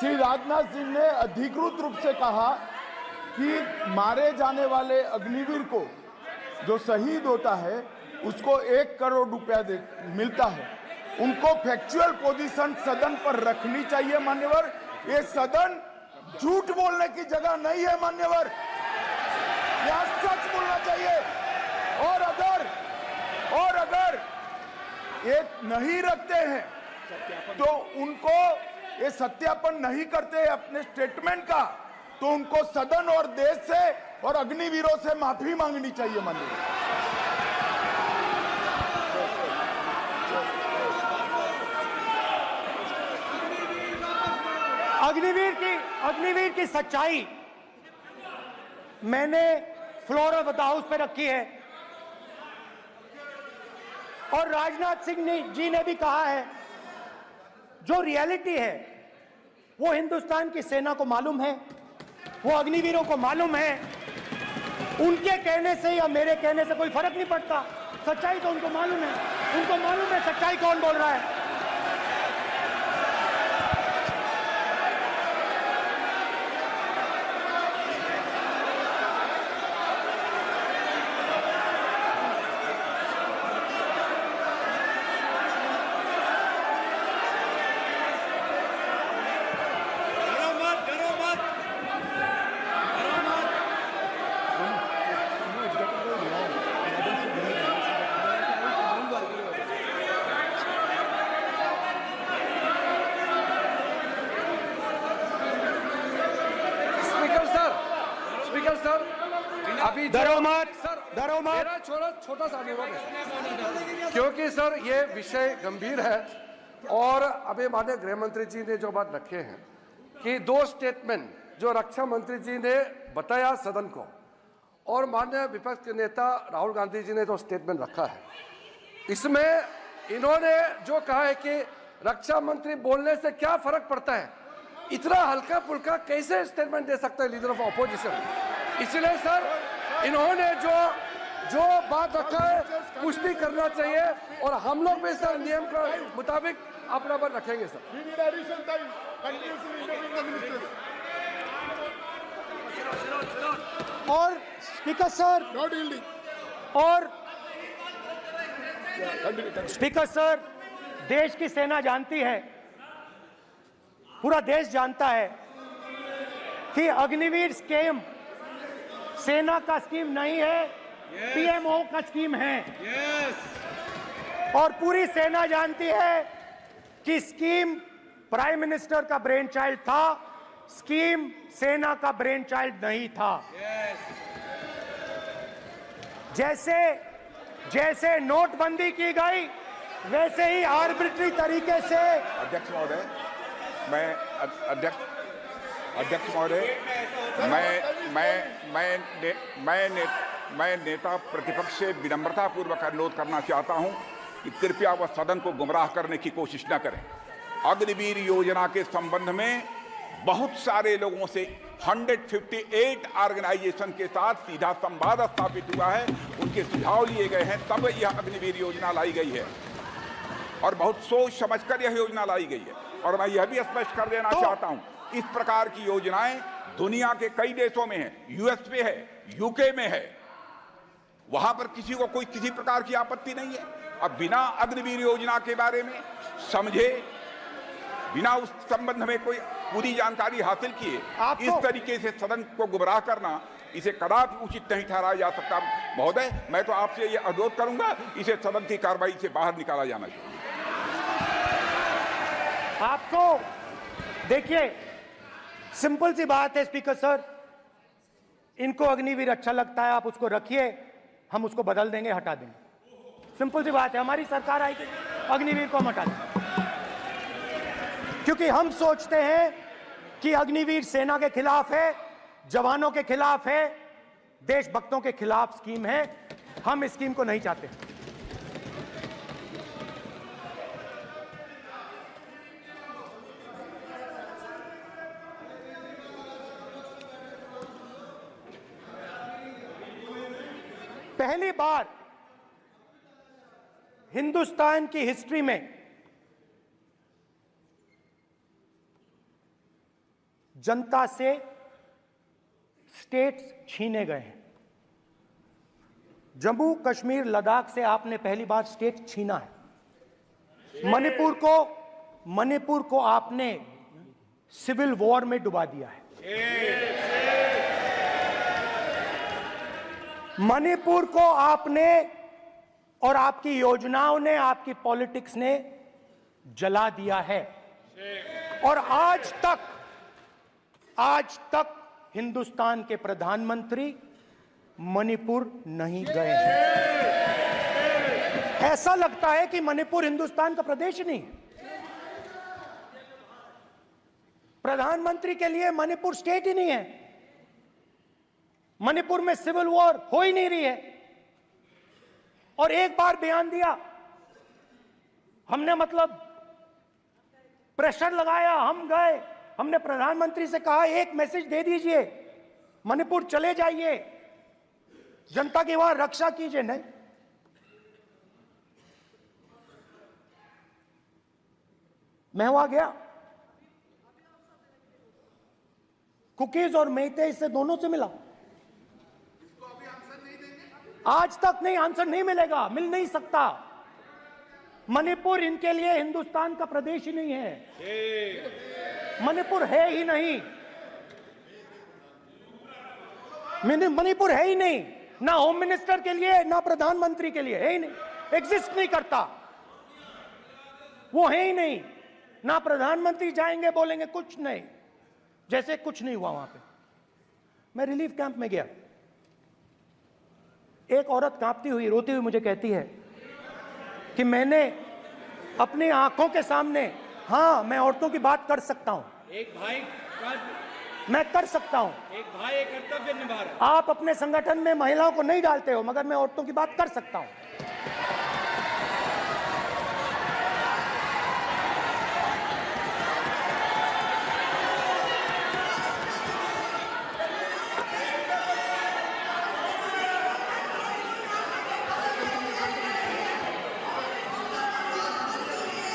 श्री राजनाथ सिंह ने अधिकृत रूप से कहा कि मारे जाने वाले अग्निवीर को जो शहीद होता है उसको 1 करोड़ रुपया मिलता है। उनको फैक्चुअल पोजीशन सदन पर रखनी चाहिए मान्यवर। ये सदन झूठ बोलने की जगह नहीं है मान्यवर, यह सच बोलना चाहिए। और अगर ये नहीं रखते हैं तो उनको ये सत्यापन नहीं करते अपने स्टेटमेंट का, तो उनको सदन और देश से और अग्निवीरों से माफी मांगनी चाहिए माननीय। अग्निवीर की सच्चाई मैंने फ्लोर ऑफ द हाउस पे रखी है और राजनाथ सिंह जी ने भी कहा है, जो रियलिटी है वो हिंदुस्तान की सेना को मालूम है, वो अग्निवीरों को मालूम है। उनके कहने से या मेरे कहने से कोई फर्क नहीं पड़ता, सच्चाई तो उनको मालूम है। उनको मालूम है सच्चाई कौन बोल रहा है। अभी मेरा छोटा सा अनुरोध है, क्योंकि सर ये विषय गंभीर है और अभी माननीय गृह मंत्री जी ने जो बात रखे हैं कि 2 स्टेटमेंट जो रक्षा मंत्री जी ने बताया सदन को और माननीय विपक्ष के नेता राहुल गांधी जी ने जो स्टेटमेंट रखा है, इसमें इन्होंने जो कहा है कि रक्षा मंत्री बोलने से क्या फर्क पड़ता है, इतना हल्का फुल्का कैसे स्टेटमेंट दे सकता है लीडर ऑफ ऑपोजिशन। इसलिए सर इन्होंने जो बात रखा है पुष्टि करना चाहिए और हम लोग भी सर नियम के मुताबिक अपना बात रखेंगे सर। और स्पीकर सर स्पीकर सर, देश की सेना जानती है, पूरा देश जानता है कि अग्निवीर स्कीम सेना का स्कीम नहीं है, पीएमओ का स्कीम है। और पूरी सेना जानती है कि स्कीम प्राइम मिनिस्टर का ब्रेन चाइल्ड था, स्कीम सेना का ब्रेन चाइल्ड नहीं था। जैसे नोटबंदी की गई वैसे ही आर्बिट्री तरीके से। अध्यक्ष महोदय, मैं नेता प्रतिपक्ष से विनम्रता पूर्वक अनुरोध करना चाहता हूं कि कृपया वह सदन को गुमराह करने की कोशिश न करें। अग्निवीर योजना के संबंध में बहुत सारे लोगों से 158 ऑर्गेनाइजेशन के साथ सीधा संवाद स्थापित हुआ है, उनके सुझाव लिए गए हैं, तब यह अग्निवीर योजना लाई गई है और बहुत सोच समझकर यह योजना लाई गई है। और मैं यह भी स्पष्ट कर देना चाहता हूं, इस प्रकार की योजनाएं दुनिया के कई देशों में है, यूएस में है, यूके में है, वहां पर किसी को कोई किसी प्रकार की आपत्ति नहीं है। अब बिना अग्निवीर योजना के बारे में समझे, बिना उस संबंध में कोई पूरी जानकारी हासिल किए इस तरीके से सदन को गुमराह करना, इसे कदापि उचित नहीं ठहराया जा सकता। महोदय, मैं तो आपसे यह अनुरोध करूंगा, इसे सदन की कार्रवाई से बाहर निकाला जाना चाहिए। आपको देखिए, सिंपल सी बात है स्पीकर सर, इनको अग्निवीर अच्छा लगता है, आप उसको रखिए, हम उसको बदल देंगे, हटा देंगे। सिंपल सी बात है, हमारी सरकार आएगी, अग्निवीर को हम हटा देंगे, क्योंकि हम सोचते हैं कि अग्निवीर सेना के खिलाफ है, जवानों के खिलाफ है, देशभक्तों के खिलाफ स्कीम है। हम इस स्कीम को नहीं चाहते। पहली बार हिंदुस्तान की हिस्ट्री में जनता से स्टेट्स छीने गए हैं। जम्मू कश्मीर लद्दाख से आपने पहली बार स्टेट छीना है। मणिपुर को आपने सिविल वॉर में डुबा दिया है। मणिपुर को आपने और आपकी योजनाओं ने, आपकी पॉलिटिक्स ने जला दिया है। और आज तक हिंदुस्तान के प्रधानमंत्री मणिपुर नहीं गए हैं। ऐसा लगता है कि मणिपुर हिंदुस्तान का प्रदेश नहीं है। प्रधानमंत्री के लिए मणिपुर स्टेट ही नहीं है। मणिपुर में सिविल वॉर हो ही नहीं रही है। और एक बार बयान दिया हमने, मतलब प्रेशर लगाया, हम गए, हमने प्रधानमंत्री से कहा एक मैसेज दे दीजिए, मणिपुर चले जाइए, जनता की वहां रक्षा कीजिए। नहीं, मैं वहां गया, कुकीज और मेहते से दोनों से मिला। आज तक नहीं, आंसर नहीं मिलेगा, मिल नहीं सकता। मणिपुर इनके लिए हिंदुस्तान का प्रदेश ही नहीं है। मणिपुर है ही नहीं, मणिपुर है ही नहीं, ना होम मिनिस्टर के लिए ना प्रधानमंत्री के लिए, है ही नहीं, एग्जिस्ट नहीं करता, वो है ही नहीं। ना प्रधानमंत्री जाएंगे बोलेंगे कुछ नहीं, जैसे कुछ नहीं हुआ वहां पे। मैं रिलीफ कैंप में गया, एक औरत कांपती हुई, रोती हुई मुझे कहती है कि मैंने अपनी आंखों के सामने, हाँ मैं औरतों की बात कर सकता हूं, एक भाई मैं कर सकता हूं, एक भाई एक कर्तव्य निभा रहा है। आप अपने संगठन में महिलाओं को नहीं डालते हो, मगर मैं औरतों की बात कर सकता हूं।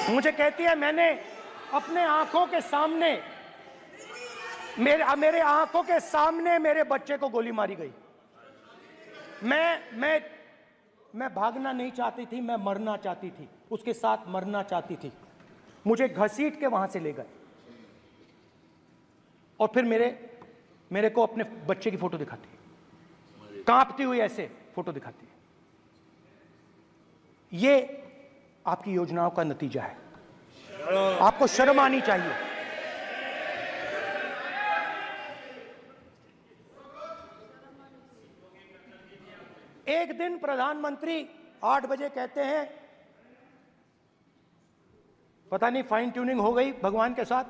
मुझे कहती है मैंने अपने आंखों के सामने, मेरे आंखों के सामने मेरे बच्चे को गोली मारी गई। मैं भागना नहीं चाहती थी, मैं मरना चाहती थी, उसके साथ मरना चाहती थी। मुझे घसीट के वहां से ले गए और फिर मेरे को अपने बच्चे की फोटो दिखाती है, कांपती हुई ऐसे फोटो दिखाती है। ये आपकी योजनाओं का नतीजा है। आपको शर्म आनी चाहिए। एक दिन प्रधानमंत्री 8 बजे कहते हैं, पता नहीं फाइन ट्यूनिंग हो गई भगवान के साथ,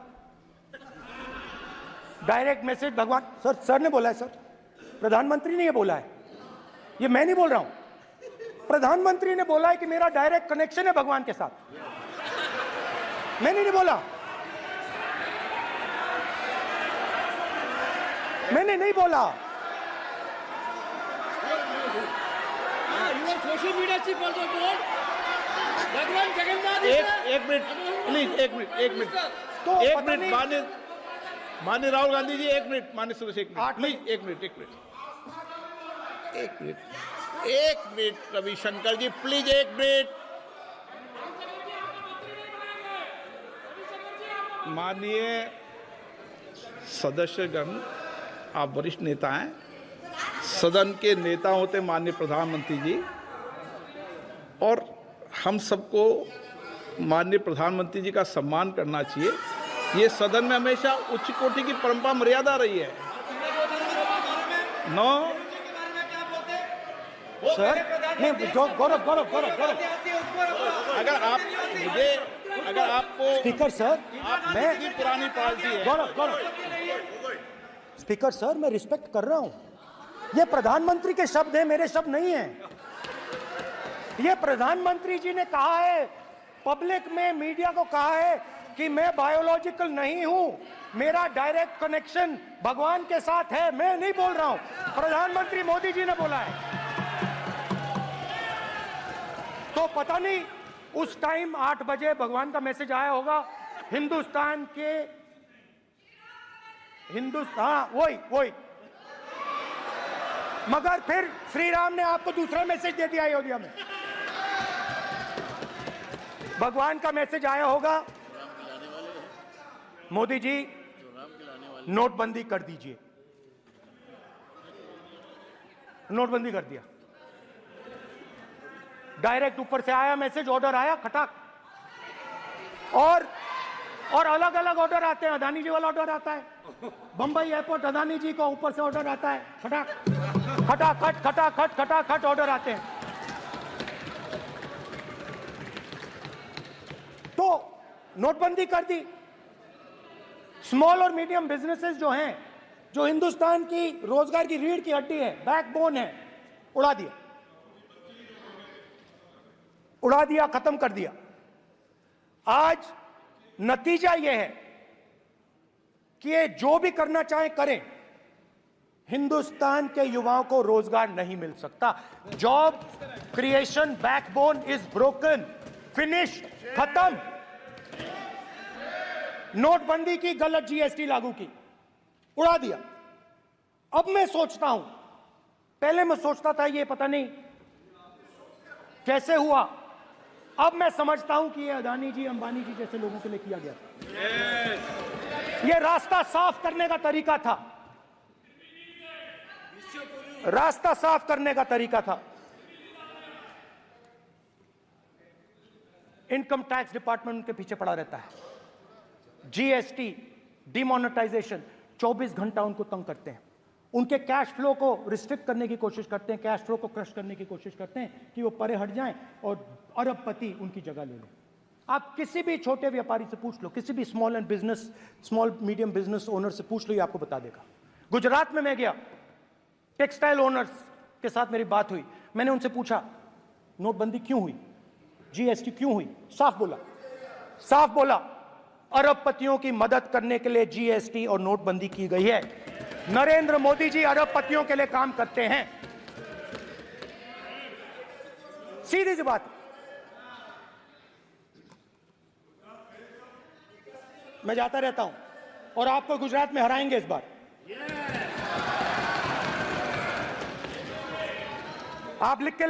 डायरेक्ट मैसेज भगवान, सर ने बोला है, सर प्रधानमंत्री ने ये बोला है, ये मैं नहीं बोल रहा हूं, प्रधानमंत्री ने बोला है कि मेरा डायरेक्ट कनेक्शन है भगवान के साथ। मैंने नहीं बोला, मैंने नहीं बोला। Social media chief also told भगवान जगन्नाथ। एक मिनट प्लीज, एक मिनट तो एक मिनट माननीय राहुल गांधी जी, एक मिनट, माननीय सुरेश, एक मिनट प्लीज, एक मिनट रविशंकर जी प्लीज, एक मिनट। माननीय सदस्यगण, आप वरिष्ठ नेता हैं, सदन के नेता होते माननीय प्रधानमंत्री जी, और हम सबको माननीय प्रधानमंत्री जी का सम्मान करना चाहिए। ये सदन में हमेशा उच्च कोटि की परंपरा मर्यादा रही है। नो सर नहीं, गौरव अगर आपको स्पीकर सर, मैं पुरानी पार्टी है। गौरव स्पीकर सर, मैं रिस्पेक्ट कर रहा हूं। ये प्रधानमंत्री के शब्द हैं, मेरे शब्द नहीं हैं। ये प्रधानमंत्री जी ने कहा है, पब्लिक में, मीडिया को कहा है कि मैं बायोलॉजिकल नहीं हूं, मेरा डायरेक्ट कनेक्शन भगवान के साथ है। मैं नहीं बोल रहा हूं, प्रधानमंत्री मोदी जी ने बोला है। तो पता नहीं उस टाइम 8 बजे भगवान का मैसेज आया होगा हिंदुस्तान, वही मगर फिर श्री राम ने आपको दूसरा मैसेज दे दिया अयोध्या में। भगवान का मैसेज आया होगा, मोदी जी नोटबंदी कर दीजिए। नोटबंदी कर दिया, डायरेक्ट ऊपर से आया मैसेज, ऑर्डर आया खटाक। और अलग अलग ऑर्डर आते हैं। अदानी जी वाला ऑर्डर आता है, बंबई एयरपोर्ट अदानी जी को ऊपर से ऑर्डर आता है, खटाखट ऑर्डर आते हैं। तो नोटबंदी कर दी। स्मॉल और मीडियम बिजनेसेस जो हैं, जो हिंदुस्तान की रोजगार की रीढ़ की हड्डी है, बैकबोन है, उड़ा दिया, खत्म कर दिया। आज नतीजा यह है कि ये जो भी करना चाहे करें, हिंदुस्तान के युवाओं को रोजगार नहीं मिल सकता। Job creation backbone is broken, finish, खत्म। नोटबंदी की, गलत जीएसटी लागू की, उड़ा दिया। अब मैं सोचता हूं, पहले मैं सोचता था ये पता नहीं कैसे हुआ, अब मैं समझता हूं कि ये अदानी जी, अंबानी जी जैसे लोगों के लिए किया गया था। ये रास्ता साफ करने का तरीका था, रास्ता साफ करने का तरीका था। इनकम टैक्स डिपार्टमेंट उनके पीछे पड़ा रहता है। जीएसटी, डिमोनेटाइजेशन, 24 घंटा उनको तंग करते हैं। उनके कैश फ्लो को रिस्ट्रिक्ट करने की कोशिश करते हैं, कैश फ्लो को क्रश करने की कोशिश करते हैं कि वो परे हट जाएं और अरबपति उनकी जगह ले लें। आप किसी भी छोटे व्यापारी से पूछ लो, किसी भी स्मॉल मीडियम बिजनेस ओनर से पूछ लो, ये आपको बता देगा। गुजरात में मैं गया, टेक्सटाइल ओनर्स के साथ मेरी बात हुई। मैंने उनसे पूछा नोटबंदी क्यों हुई, जीएसटी क्यों हुई? साफ बोला अरबपतियों की मदद करने के लिए जीएसटी और नोटबंदी की गई है। नरेंद्र मोदी जी अरबपतियों के लिए काम करते हैं, सीधी सी बात। मैं जाता रहता हूं और आपको गुजरात में हराएंगे इस बार। आप लिख के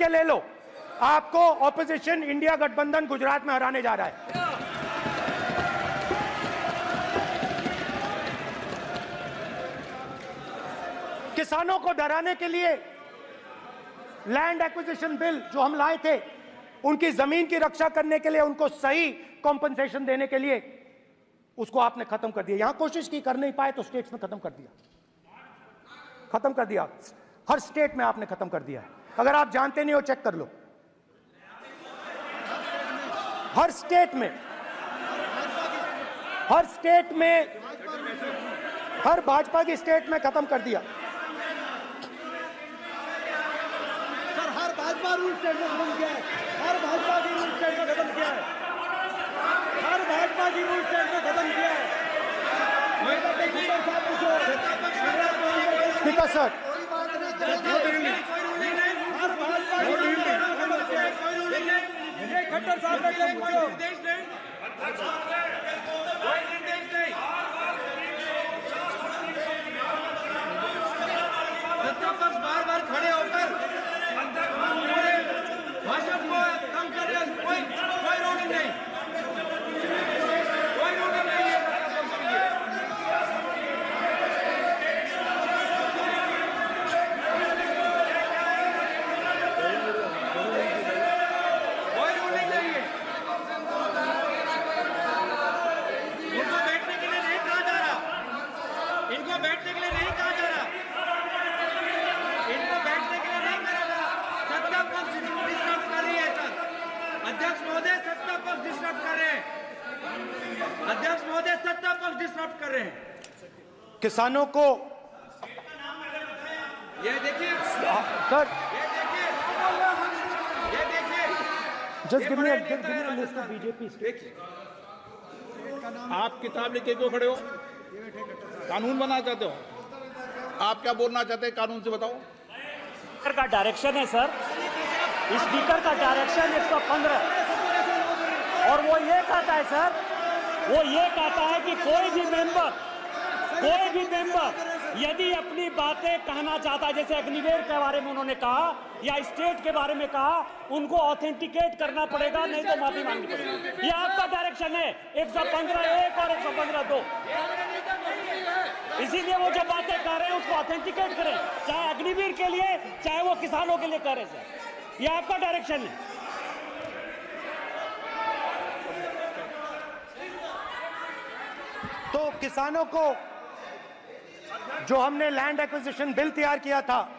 ले लो, आपको ऑपोजिशन इंडिया गठबंधन गुजरात में हराने जा रहा है। किसानों को डराने के लिए लैंड एक्विजिशन बिल जो हम लाए थे, उनकी जमीन की रक्षा करने के लिए, उनको सही कॉम्पनसेशन देने के लिए, उसको आपने खत्म कर दिया। यहां कोशिश की, कर नहीं पाए तो स्टेट्स में खत्म कर दिया। हर स्टेट में आपने खत्म कर दिया है। अगर आप जानते नहीं हो, चेक कर लो। हर स्टेट में, हर भाजपा की स्टेट में खत्म कर दिया। सर, हर भाजपा रूल स्टेट में खत्म किया है। हर भाजपा की रूल स्टेट में खत्म किया है। स्पीकर सर, खट्टर साहब ने पूछो। बार खड़े होकर भाषण को कम कर रहे हैं। कोई रोक नहीं, अध्यक्ष महोदय सत्ता पक्ष डिस्टर्ब कर रहे हैं। किसानों को ये देखिए sir, just give me a list of BJP states. आप किताब लेके क्यों खड़े हो? कानून बनाना चाहते हो? आप क्या बोलना चाहते हैं, कानून से बताओ। स्पीकर का डायरेक्शन है सर, स्पीकर का डायरेक्शन 115, और वो ये कहता है सर, वो ये कहता है कि कोई भी मेंबर यदि अपनी बातें कहना चाहता है, जैसे अग्निवीर के बारे में उन्होंने कहा या स्टेट के बारे में कहा, उनको ऑथेंटिकेट करना पड़ेगा, नहीं तो माफी मांगनी पड़ेगी। ये आपका डायरेक्शन है 115(1) और 115(2). इसीलिए वो जो बातें कर रहे हैं उसको ऑथेंटिकेट करें, चाहे अग्निवीर के लिए चाहे वो किसानों के लिए कर रहे सर। ये आपका डायरेक्शन है। तो किसानों को जो हमने लैंड एक्विजिशन बिल तैयार किया था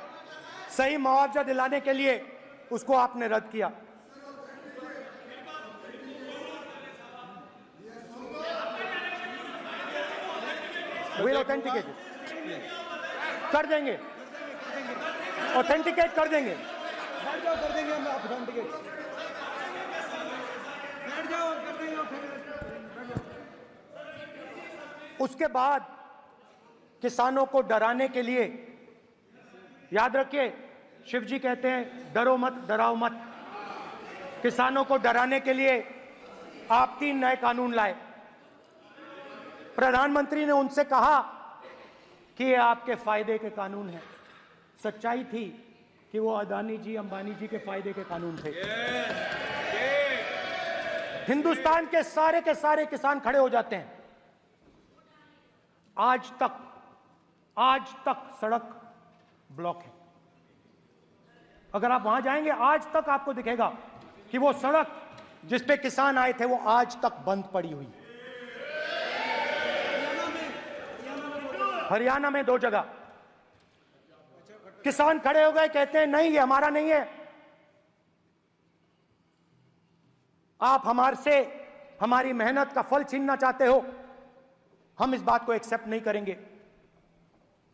सही मुआवजा दिलाने के लिए, उसको आपने रद्द किया। विल ऑथेंटिकेट कर देंगे, ऑथेंटिकेट कर देंगे, कर देंगे हम ऑथेंटिकेट, बैठ जाओ, कर देंगे ऑथेंटिकेट। उसके बाद किसानों को डराने के लिए, याद रखिए शिव जी कहते हैं डरो मत डराओ मत, किसानों को डराने के लिए आप 3 नए कानून लाए। प्रधानमंत्री ने उनसे कहा कि ये आपके फायदे के कानून हैं। सच्चाई थी कि वो अदानी जी अंबानी जी के फायदे के कानून थे। हिंदुस्तान के सारे किसान खड़े हो जाते हैं। आज तक सड़क ब्लॉक है। अगर आप वहां जाएंगे आज तक आपको दिखेगा कि वो सड़क जिस पे किसान आए थे वो आज तक बंद पड़ी हुई। हरियाणा में 2 जगह किसान खड़े हो गए, कहते हैं नहीं ये हमारा नहीं है, आप हमारे से हमारी मेहनत का फल छीनना चाहते हो, हम इस बात को एक्सेप्ट नहीं करेंगे।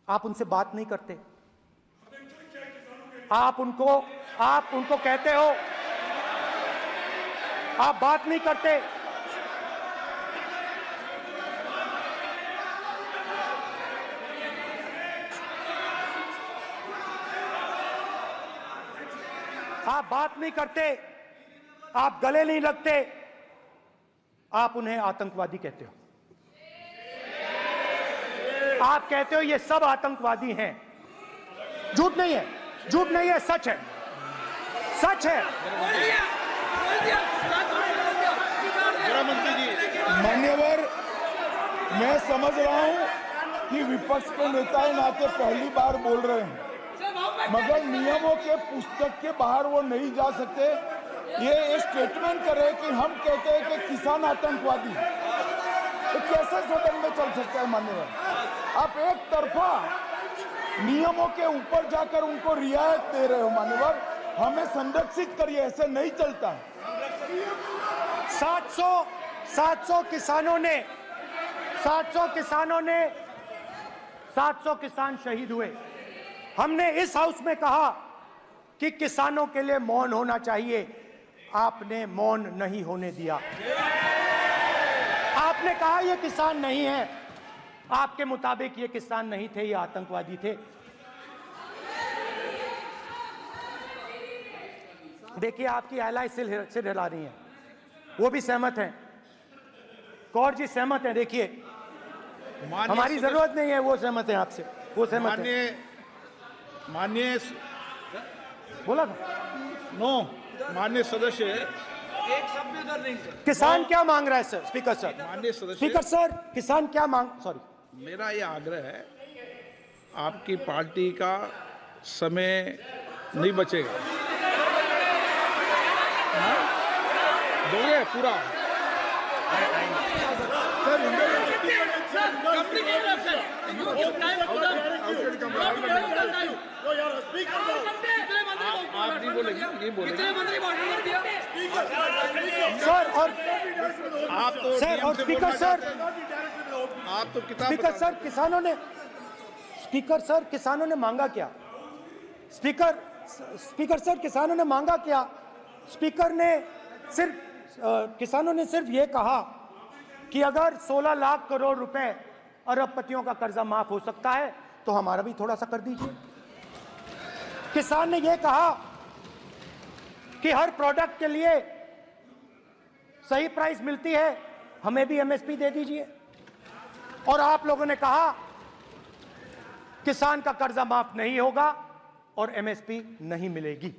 आप उनसे बात नहीं करते, आप उनको कहते हो, आप बात नहीं करते। आप बात नहीं करते, आप गले नहीं लगते, आप उन्हें आतंकवादी कहते हो। आप कहते हो ये सब आतंकवादी हैं। झूठ नहीं है, झूठ नहीं है, सच है, सच है। मान्यवर, मैं समझ रहा हूं कि विपक्ष के नेता नाते पहली बार बोल रहे हैं, मगर नियमों के पुस्तक के बाहर वो नहीं जा सकते। ये स्टेटमेंट करे कि हम कहते हैं कि किसान आतंकवादी, तो कैसे सदन में चल सकता है मान्यवर? आप एक तरफा नियमों के ऊपर जाकर उनको रियायत दे रहे हो मान्यवर, हमें संरक्षित करिए, ऐसे नहीं चलता। 700 किसान शहीद हुए। हमने इस हाउस में कहा कि किसानों के लिए मौन होना चाहिए, आपने मौन नहीं होने दिया। आपने कहा ये किसान नहीं है, आपके मुताबिक ये किसान नहीं थे, ये आतंकवादी थे। देखिए आपकी आयला सिर हिला रही है, वो भी सहमत हैं, कौर जी सहमत हैं। देखिए हमारी जरूरत नहीं है, वो सहमत है आपसे, वो सहमत है। माननीय बोला था नो, माननीय सदस्य, एक शब्द उधर नहीं सर। किसान क्या मांग रहा है सर? स्पीकर सर, माननीय सदस्य, स्पीकर सर, किसान क्या मांग, सॉरी, मेरा ये आग्रह है, आपकी पार्टी का समय नहीं बचेगा, दोगे पूरा? आप नहीं बोलेंगे, नहीं बोलेंगे सर। और आप तो सर, और स्पीकर सर, आप तो किताब स्पीकर सर, किसानों ने मांगा क्या? स्पीकर सर, किसानों ने मांगा क्या? किसानों ने सिर्फ ये कहा कि अगर 16 लाख करोड़ रुपए अरबपतियों का कर्जा माफ हो सकता है तो हमारा भी थोड़ा सा कर दीजिए। किसान ने यह कहा कि हर प्रोडक्ट के लिए सही प्राइस मिलती है, हमें भी एमएसपी दे दीजिए। और आप लोगों ने कहा किसान का कर्जा माफ नहीं होगा और एमएसपी नहीं मिलेगी।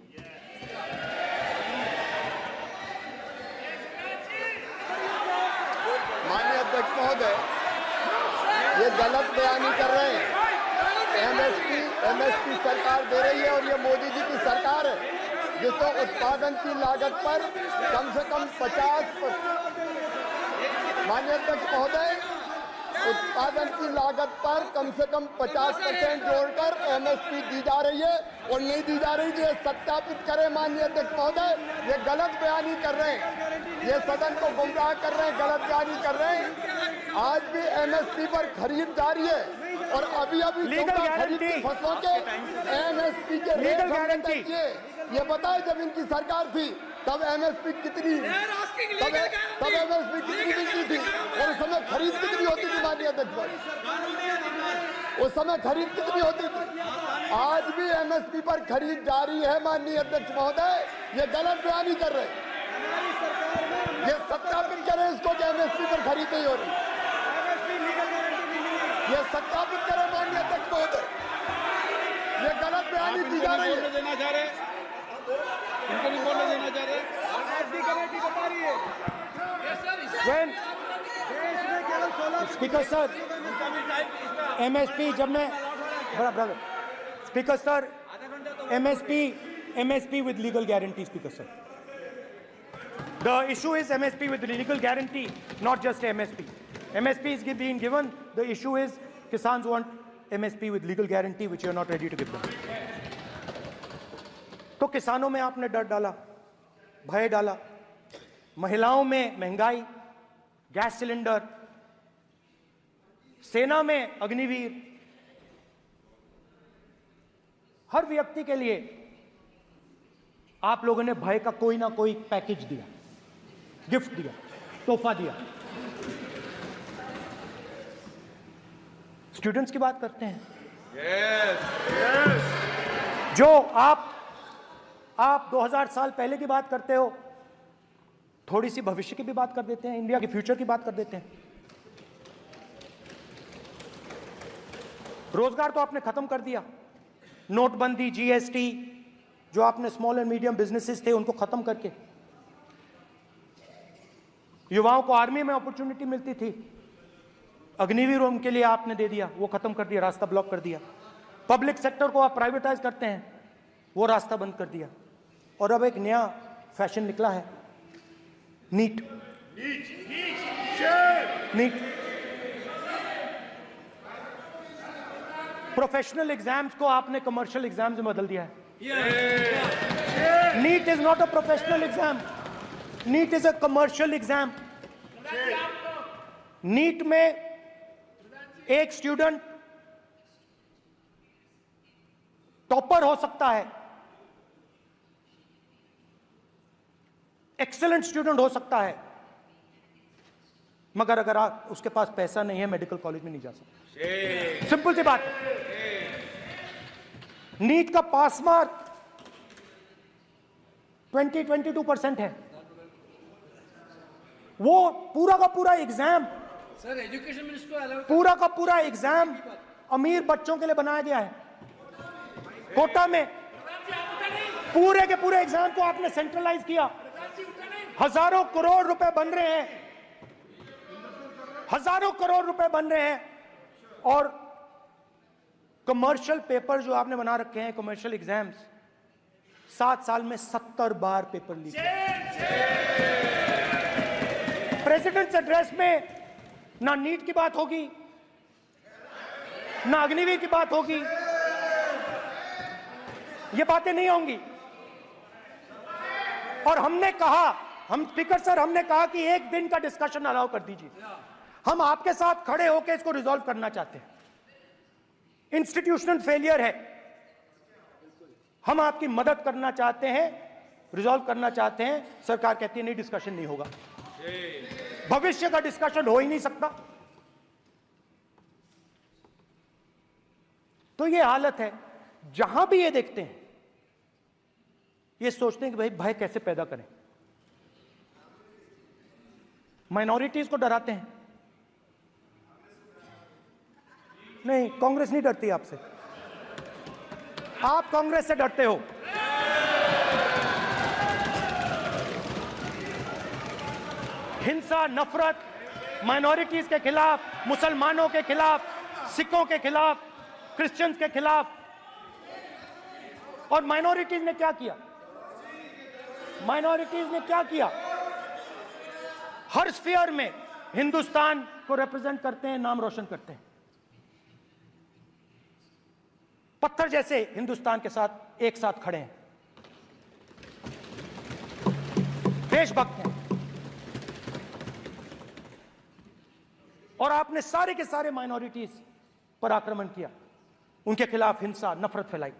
माननीय अध्यक्ष महोदय, ये गलत बयानी कर रहे हैं। एमएसपी सरकार दे रही है और ये मोदी जी की सरकार है जिसको उत्पादन की लागत पर कम से कम 50%, माननीय अध्यक्ष महोदय, उत्पादन की लागत पर कम से कम 50% जोड़कर एमएसपी दी जा रही है और नहीं दी जा रही। ये सत्यापित करें माननीय अध्यक्ष महोदय, ये गलत बयानी कर रहे हैं, ये सदन को गुमराह कर रहे हैं, गलत बयानी कर रहे हैं। आज भी एमएसपी पर खरीद जारी है और अभी खरीद की फसलों के एमएसपी के रेट हमने तय किए। ये बताए जब इनकी सरकार थी तब एमएसपी कितनी मिलती थी और उस समय खरीद कितनी होती थी माननीय अध्यक्ष महोदय, उस समय खरीद कितनी होती थी। आज भी एमएसपी पर खरीद जारी है माननीय अध्यक्ष महोदय, ये गलत बयानी कर रहे हैं। ये सत्यापित करें इसको कि एमएसपी पर खरीद नहीं हो रही, ये सत्यापित करें माननीय अध्यक्ष महोदय, ये गलत बयानी दी जा रही है। देना चाह रहे हैं, इनको नहीं बोलने देना चाह रहे हैं। कमेटी बता रही है। स्पीकर सर, एमएसपी जब मैं brother speaker sir, MSP with legal guarantee, speaker sir, the issue is MSP with legal guarantee, not just MSP. MSP is being given. The issue is Kisans want MSP with legal guarantee, which you are not ready to give them. तो किसानों में आपने डर डाला, भय डाला, महिलाओं में महंगाई, गैस सिलेंडर, सेना में अग्निवीर, हर व्यक्ति के लिए आप लोगों ने भय का कोई ना कोई पैकेज दिया, गिफ्ट दिया, तोहफा दिया। स्टूडेंट्स की बात करते हैं। जो आप 2000 साल पहले की बात करते हो, थोड़ी सी भविष्य की भी बात कर देते हैं, इंडिया के फ्यूचर की बात कर देते हैं। रोजगार तो आपने खत्म कर दिया, नोटबंदी, जीएसटी, जो आपने स्मॉल एंड मीडियम बिजनेसेस थे उनको खत्म करके, युवाओं को आर्मी में अपॉर्चुनिटी मिलती थी, अग्निवीर उनके लिए आपने दे दिया, वो खत्म कर दिया, रास्ता ब्लॉक कर दिया। पब्लिक सेक्टर को आप प्राइवेटाइज करते हैं, वो रास्ता बंद कर दिया। और अब एक नया फैशन निकला है, नीट। प्रोफेशनल एग्जाम्स को आपने कमर्शियल एग्जाम्स में बदल दिया है। NEET is not a professional exam, NEET is a commercial exam. NEET में एक स्टूडेंट टॉपर हो सकता है, एक्सीलेंट स्टूडेंट हो सकता है, मगर अगर उसके पास पैसा नहीं है मेडिकल कॉलेज में नहीं जा सकता। सिंपल सी बात। नीट का पास मार्क 22% है। वो पूरा का पूरा एग्जाम, सर एजुकेशन मिनिस्टर पूरा का पूरा एग्जाम अमीर बच्चों के लिए बनाया गया है। कोटा में पूरे के पूरे एग्जाम को आपने सेंट्रलाइज किया। हजारों करोड़ रुपए बन रहे हैं, हजारों करोड़ रुपए बन रहे हैं। और कमर्शियल पेपर जो आपने बना रखे हैं, कमर्शियल एग्जाम्स, 7 साल में 70 बार पेपर लीक। प्रेसिडेंट्स एड्रेस में ना नीट की बात होगी, ना अग्निवीर की बात होगी, ये बातें नहीं होंगी। और हमने कहा, हम स्पीकर सर, हमने कहा कि एक दिन का डिस्कशन अलाउ कर दीजिए। हम आपके साथ खड़े होकर इसको रिजॉल्व करना चाहते हैं। इंस्टीट्यूशनल फेलियर है, हम आपकी मदद करना चाहते हैं, रिजॉल्व करना चाहते हैं। सरकार कहती है नहीं, डिस्कशन नहीं होगा, भविष्य का डिस्कशन हो ही नहीं सकता। तो ये हालत है। जहां भी ये देखते हैं, ये सोचते हैं कि भाई भय कैसे पैदा करें, माइनॉरिटीज को डराते हैं। नहीं, कांग्रेस नहीं डरती आपसे, आप कांग्रेस से डरते हो। हिंसा, नफरत, माइनॉरिटीज के खिलाफ, मुसलमानों के खिलाफ, सिखों के खिलाफ, क्रिश्चियंस के खिलाफ। और माइनॉरिटीज ने क्या किया? माइनॉरिटीज ने क्या किया? हर स्फीयर में हिंदुस्तान को रिप्रेजेंट करते हैं, नाम रोशन करते हैं। पत्थर जैसे हिंदुस्तान के साथ एक साथ खड़े हैं, देशभक्त हैं। और आपने सारे के सारे माइनॉरिटीज पर आक्रमण किया, उनके खिलाफ हिंसा, नफरत फैलाई।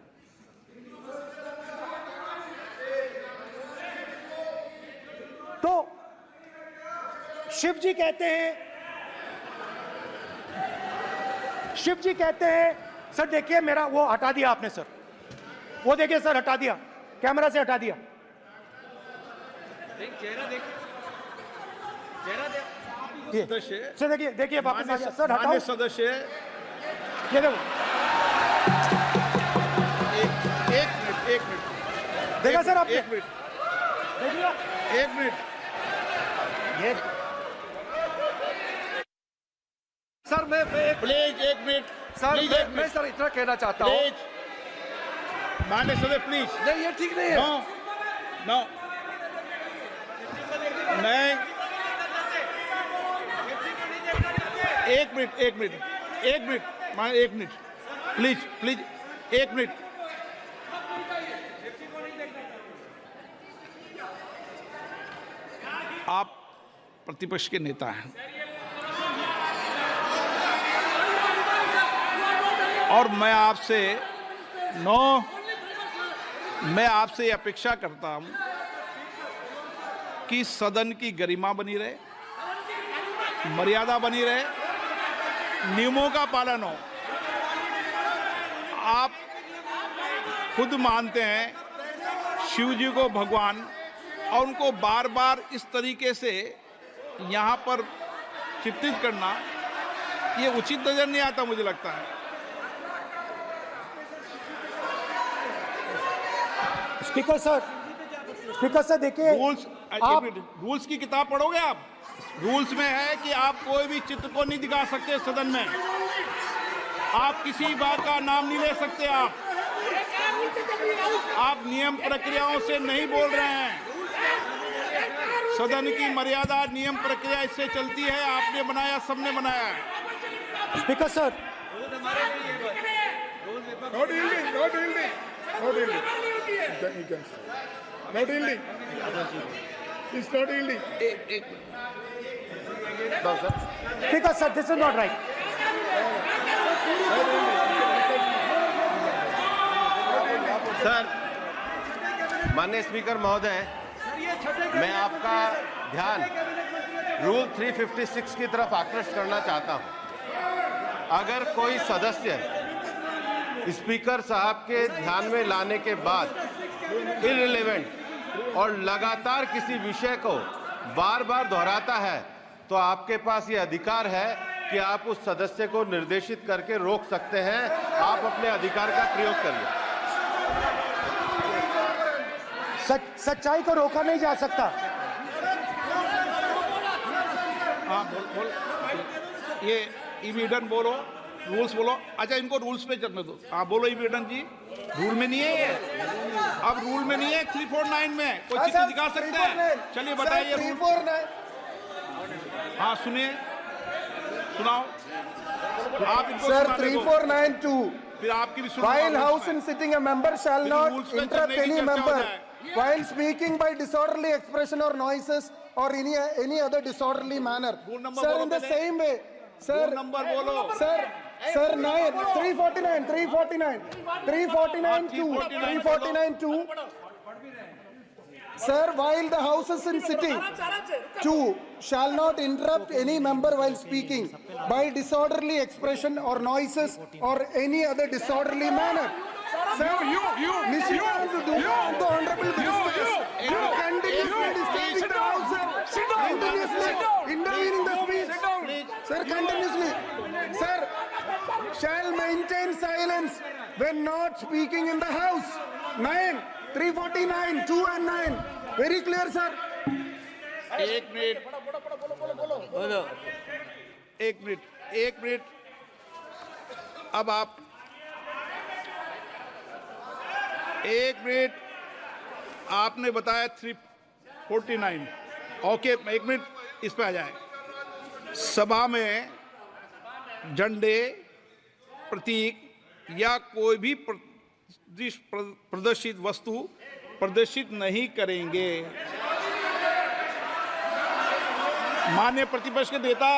तो शिव जी कहते हैं, सर देखिए मेरा वो हटा दिया आपने सर, वो देखिए सर हटा दिया, कैमरा से हटा दिया। चेहरा देखिए, सदस्य सर देखिए वापस आ गया सर, हटाओ सदस्य। ये देखो, एक मिनट देखा सर आपने? एक मिनट देखिए, एक मिनट ये सर मैं प्लीज एक मिनट सर प्लीज एक मैं मिनट सर इतना कहना चाहता हूँ, प्लीज माननीय सदस्य प्लीज। नहीं ये ठीक नहीं है। नो मैं एक मिनट प्लीज एक मिनट। आप प्रतिपक्ष के नेता हैं और मैं आपसे अपेक्षा करता हूं कि सदन की गरिमा बनी रहे, मर्यादा बनी रहे, नियमों का पालन हो। आप खुद मानते हैं शिव जी को भगवान, और उनको बार बार इस तरीके से यहाँ पर चित्रित करना ये उचित नजर नहीं आता, मुझे लगता है। स्पीकर सर देखिए, रूल्स की किताब पढ़ोगे आप? रूल्स में है कि आप कोई भी चित्र को नहीं दिखा सकते सदन में, आप किसी बात का नाम नहीं ले सकते, आप नियम प्रक्रियाओं से नहीं बोल रहे हैं। सदन की मर्यादा, नियम प्रक्रिया इससे चलती है, आपने बनाया, सबने बनाया है। Speaker sir, speaker sir, this is not right. Sir, माननीय स्पीकर महोदय, मैं आपका ध्यान रूल 356 की तरफ आकृष्ट करना चाहता हूं। अगर कोई सदस्य स्पीकर साहब के ध्यान में लाने के बाद इररिलेवेंट और लगातार किसी विषय को बार बार दोहराता है, तो आपके पास ये अधिकार है कि आप उस सदस्य को निर्देशित करके रोक सकते हैं। आप अपने अधिकार का प्रयोग करिए। सच्चाई को रोका नहीं जा सकता। हाँ बोल ये इविडेंट बोलो, रूल्स बोलो। अच्छा, इनको रूल्स पे चलने दो। हाँ बोलो इविडेंट जी, रूल में नहीं है ये, अब रूल में नहीं है। 349 में कोई चित्र दिखा सकते हैं? चलिए बताइए रूल। हाँ सुनिए, सुनाओ आप इनको। सर 3492, फिर आपकी भी सुनो। while house in sitting a member shall not interrupt any member while speaking by disorderly expression or noises or any other disorderly manner. Sir, in the same way, sir, number बोलो sir 349 Sir, while the house is in sitting, 2 shall not interrupt any member while speaking by disorderly expression or noises or any other disorderly manner. Sir, the honorable minister, you continuously disturbing the house, sir. Continuously intervening the speech. Sir, continuously. Sir, shall when not speaking in the house. 9, 349, 2 and 9. Very clear, sir. एक minute अब आप एक minute आपने बताया 349 okay एक minute इस पे आ जाए सभा में झंडे प्रतीक या कोई भी प्रदर्शित वस्तु प्रदर्शित नहीं करेंगे माननीय प्रतिपक्ष के नेता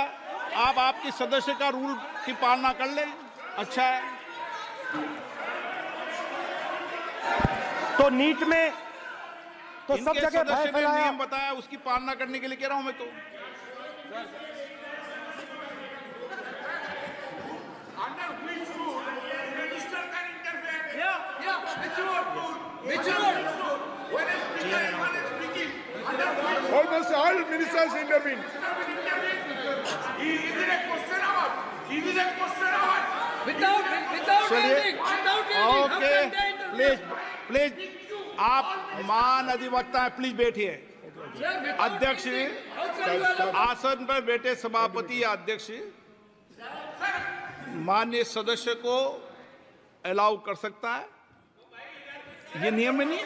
आप आपके सदस्य का रूल की पालना कर लें अच्छा है तो नीट में तो सब इनके जगह भय सदस्य ने फैलाया। नियम बताया उसकी पालना करने के लिए कह रहा हूं मैं तो Under which rule minister can interfere? Yeah. Which rule? When a speaker is speaking, under which rule? Almost all ministers intervene. Is it a question hour? Is it a question hour? Without ending. Okay please आप मान अधिवक्ता हैं please बैठिए अध्यक्ष आसन पर बैठे सभापति या अध्यक्ष माननीय सदस्य को अलाउ कर सकता है ये नियम में नहीं है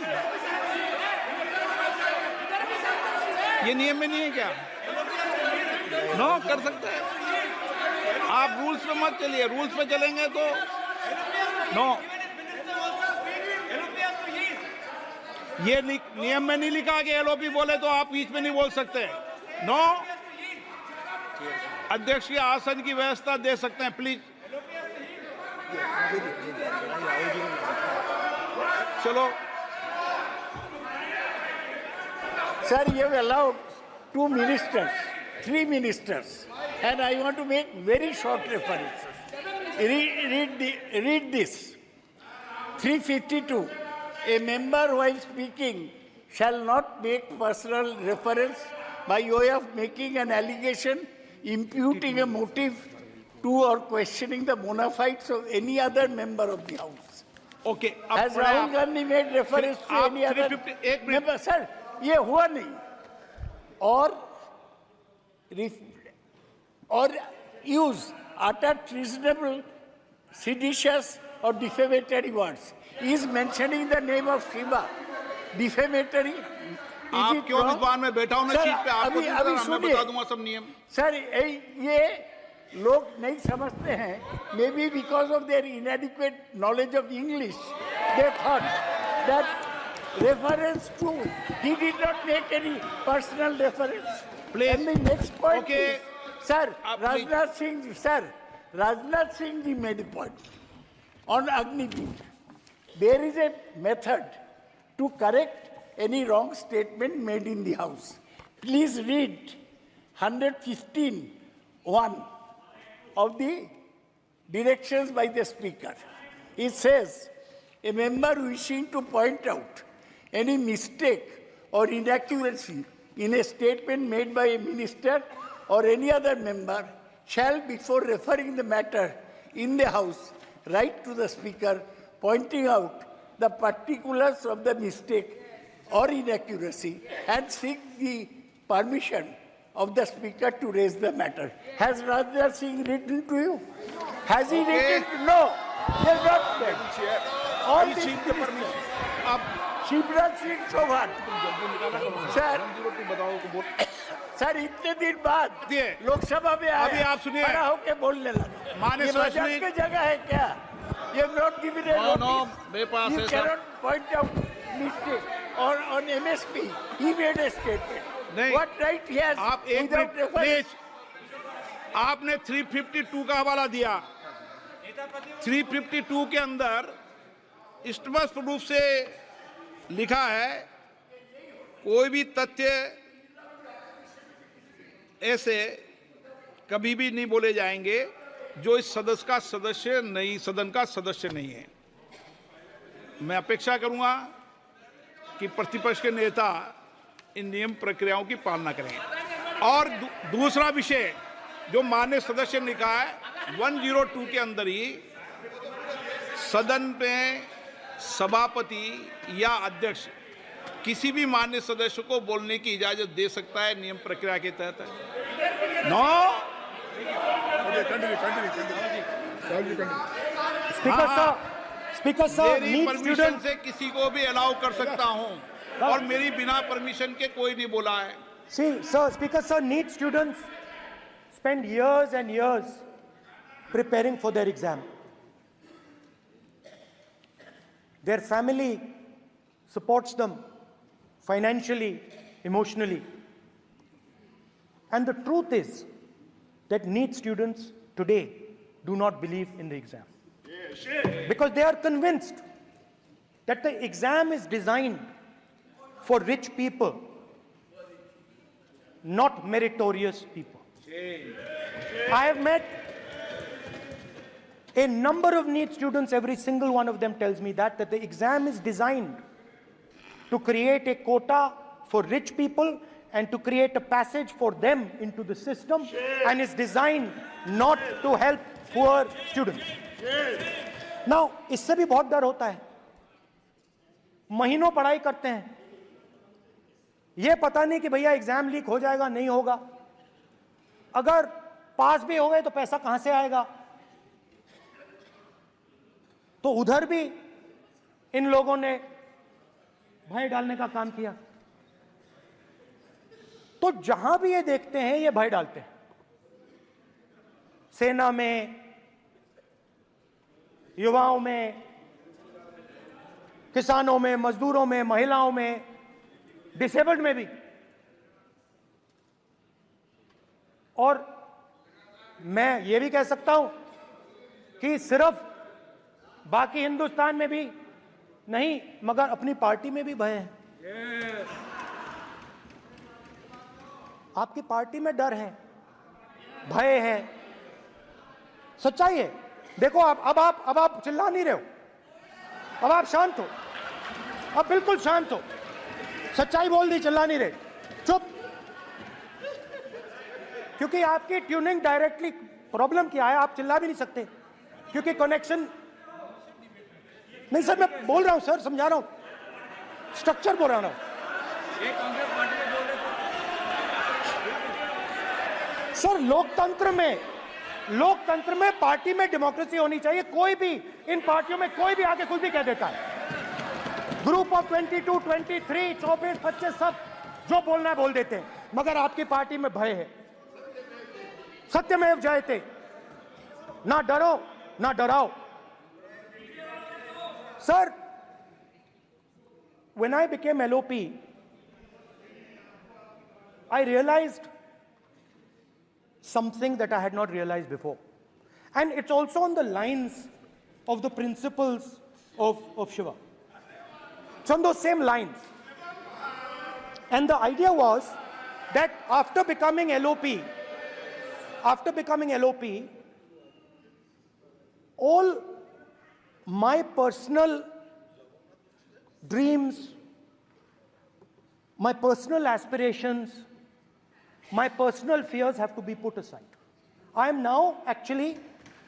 ये नियम में नहीं है क्या नो कर सकते हैं आप रूल्स पे मत चलिए रूल्स पे चलेंगे तो नो ये नियम में नहीं लिखा कि एलओपी बोले तो आप बीच में नहीं बोल सकते नो अध्यक्ष के आसन की व्यवस्था दे सकते हैं प्लीज चलो Sir, you have allowed 2 ministers, 3 ministers, and I want to make very short references. Read this. 352. A member while speaking shall not make personal reference by way of making an allegation, imputing a motive to or questioning the bona fides of any other member of the House. Okay. Has Rahul Gandhi made reference to any other member? Sir, ये हुआ नहीं और use utter treasonable, seditious or defamatory words. He is mentioning the name of Shiva. Defamatory. आप क्यों विद्वान में बैठा हूं मैं सीट पे आपको मैं बता दूंगा सब नियम सर ये लोग नहीं समझते हैं may be because of their इनएडिक्वेट knowledge of English they thought that reference to he did not make any personal reference. Please. And the next point Okay. is, sir, Rajnath Singh ji made a point on Agniveer. There is a method to correct any wrong statement made in the House. Please read 115(1) of the directions by the Speaker. It says, a member wishing to point out any mistake or inaccuracy in a statement made by a minister or any other member shall, before referring the matter in the House, write to the Speaker, pointing out the particulars of the mistake or inaccuracy and seek the permission of the Speaker to raise the matter. Has Rajnath Singh written to you? Has he written? No. He has not written. All these ministers. Shivraj Singh Chouhan sir इतने दिन बाद लोकसभा में अभी आप सुनिए खड़ा होकर बोलने लगा माननीय मजाक की जगह है क्या ये not given a notice you can not point out mistake और on MSP he made a statement what right he has आप एक मिनट प्लीज आपने 352 का हवाला दिया 352 के अंदर स्पष्ट रूप से लिखा है कोई भी तथ्य ऐसे कभी भी नहीं बोले जाएंगे जो इस सदन का सदस्य नहीं है मैं अपेक्षा करूंगा कि प्रतिपक्ष के नेता इन नियम प्रक्रियाओं की पालना करें और दूसरा विषय जो माननीय सदस्य ने कहा है 102 के अंदर ही सदन में सभापति या अध्यक्ष किसी भी मान्य सदस्य को बोलने की इजाजत दे सकता है, नियम प्रक्रिया के तहत है। नो स्पीकर सर, मेरी परमिशन से किसी को भी अलाउ कर सकता हूं और मेरी बिना परमिशन के कोई नहीं बोला है। See, sir, Speaker sir, NEET students spend years and years preparing for their exam. Their family supports them financially, emotionally. And the truth is that NEET students today do not believe in the exam. Because they are convinced that the exam is designed for rich people, not meritorious people. I have met a number of NEET students, every single one of them tells me that the exam is designed to create a quota for rich people and to create a passage for them into the system, and is designed not to help poor students. Now, इससे भी बहुत डर होता है। महीनों पढ़ाई करते हैं, ये पता नहीं कि भैया एग्जाम लीक हो जाएगा नहीं होगा, अगर पास भी हो गए तो पैसा कहां से आएगा। तो उधर भी इन लोगों ने भय डालने का काम किया। तो जहां भी ये देखते हैं ये भय डालते हैं। सेना में, युवाओं में, किसानों में, मजदूरों में, महिलाओं में, डिसेबल्ड में भी। और मैं ये भी कह सकता हूं कि सिर्फ बाकी हिंदुस्तान में भी नहीं, मगर अपनी पार्टी में भी भय है। आपकी पार्टी में डर है, भय है, सच्चाई है। देखो अब आप चिल्ला नहीं रहे हो, अब आप शांत हो, अब बिल्कुल शांत हो। सच्चाई बोल दी, चिल्ला नहीं रहे, चुप। क्योंकि आपकी ट्यूनिंग डायरेक्टली, प्रॉब्लम क्या है, आप चिल्ला भी नहीं सकते क्योंकि कनेक्शन नहीं। सर मैं बोल रहा हूं सर, समझा रहा हूं, स्ट्रक्चर बोल रहा हूं। सर लोकतंत्र में पार्टी में डेमोक्रेसी होनी चाहिए। कोई भी इन पार्टियों में कोई भी आके कुछ भी कह देता है। ग्रुप ऑफ 22, 23, 24, 25 सब जो बोलना है बोल देते हैं, मगर आपकी पार्टी में भय है। सत्यमेव जयते, ना डरो ना डराओ। Sir, when I became LOP, I realized something that I had not realized before. And it's also on the lines of the principles of Shiva. It's on those same lines. And the idea was that after becoming LOP, all my personal dreams, my personal aspirations, my personal fears have to be put aside. I am now actually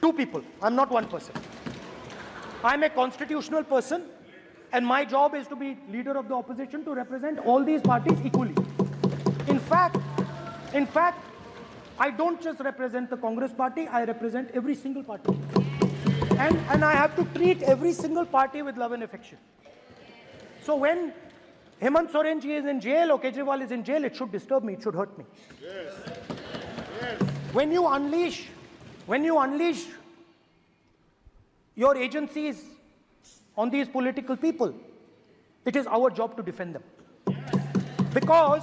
two people. I'm not one person. I'm a constitutional person, and my job is to be leader of the opposition, to represent all these parties equally. In fact, I don't just represent the Congress party, I represent every single party. And I have to treat every single party with love and affection. So when Hemant Soren ji is in jail or Kejriwal is in jail, it should disturb me, it should hurt me. Yes. When you unleash your agencies on these political people, it is our job to defend them. Because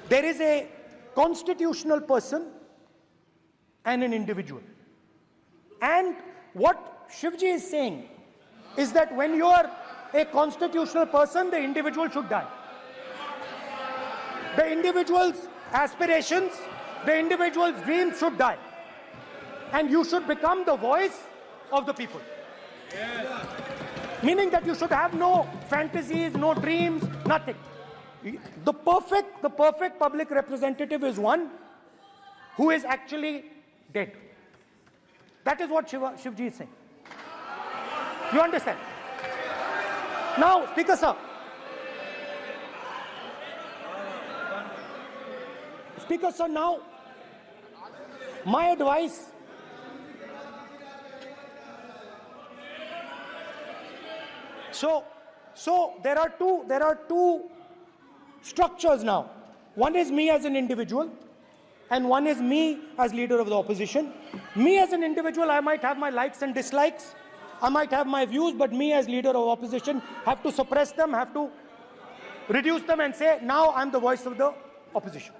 there is a constitutional person and an individual. And what Shivji is saying is that when you are a constitutional person, the individual should die. The individual's aspirations, the individual's dreams should die. And you should become the voice of the people. Yes. Meaning that you should have no fantasies, no dreams, nothing. The perfect public representative is one who is actually dead. That is what Shivji is saying. You understand? Now, Speaker sir. Speaker sir, now, my advice. So there are two structures now. One is me as an individual, and one is me as leader of the opposition. Me as an individual, I might have my likes and dislikes. I might have my views, but me as leader of opposition have to suppress them, have to reduce them and say, now I'm the voice of the opposition.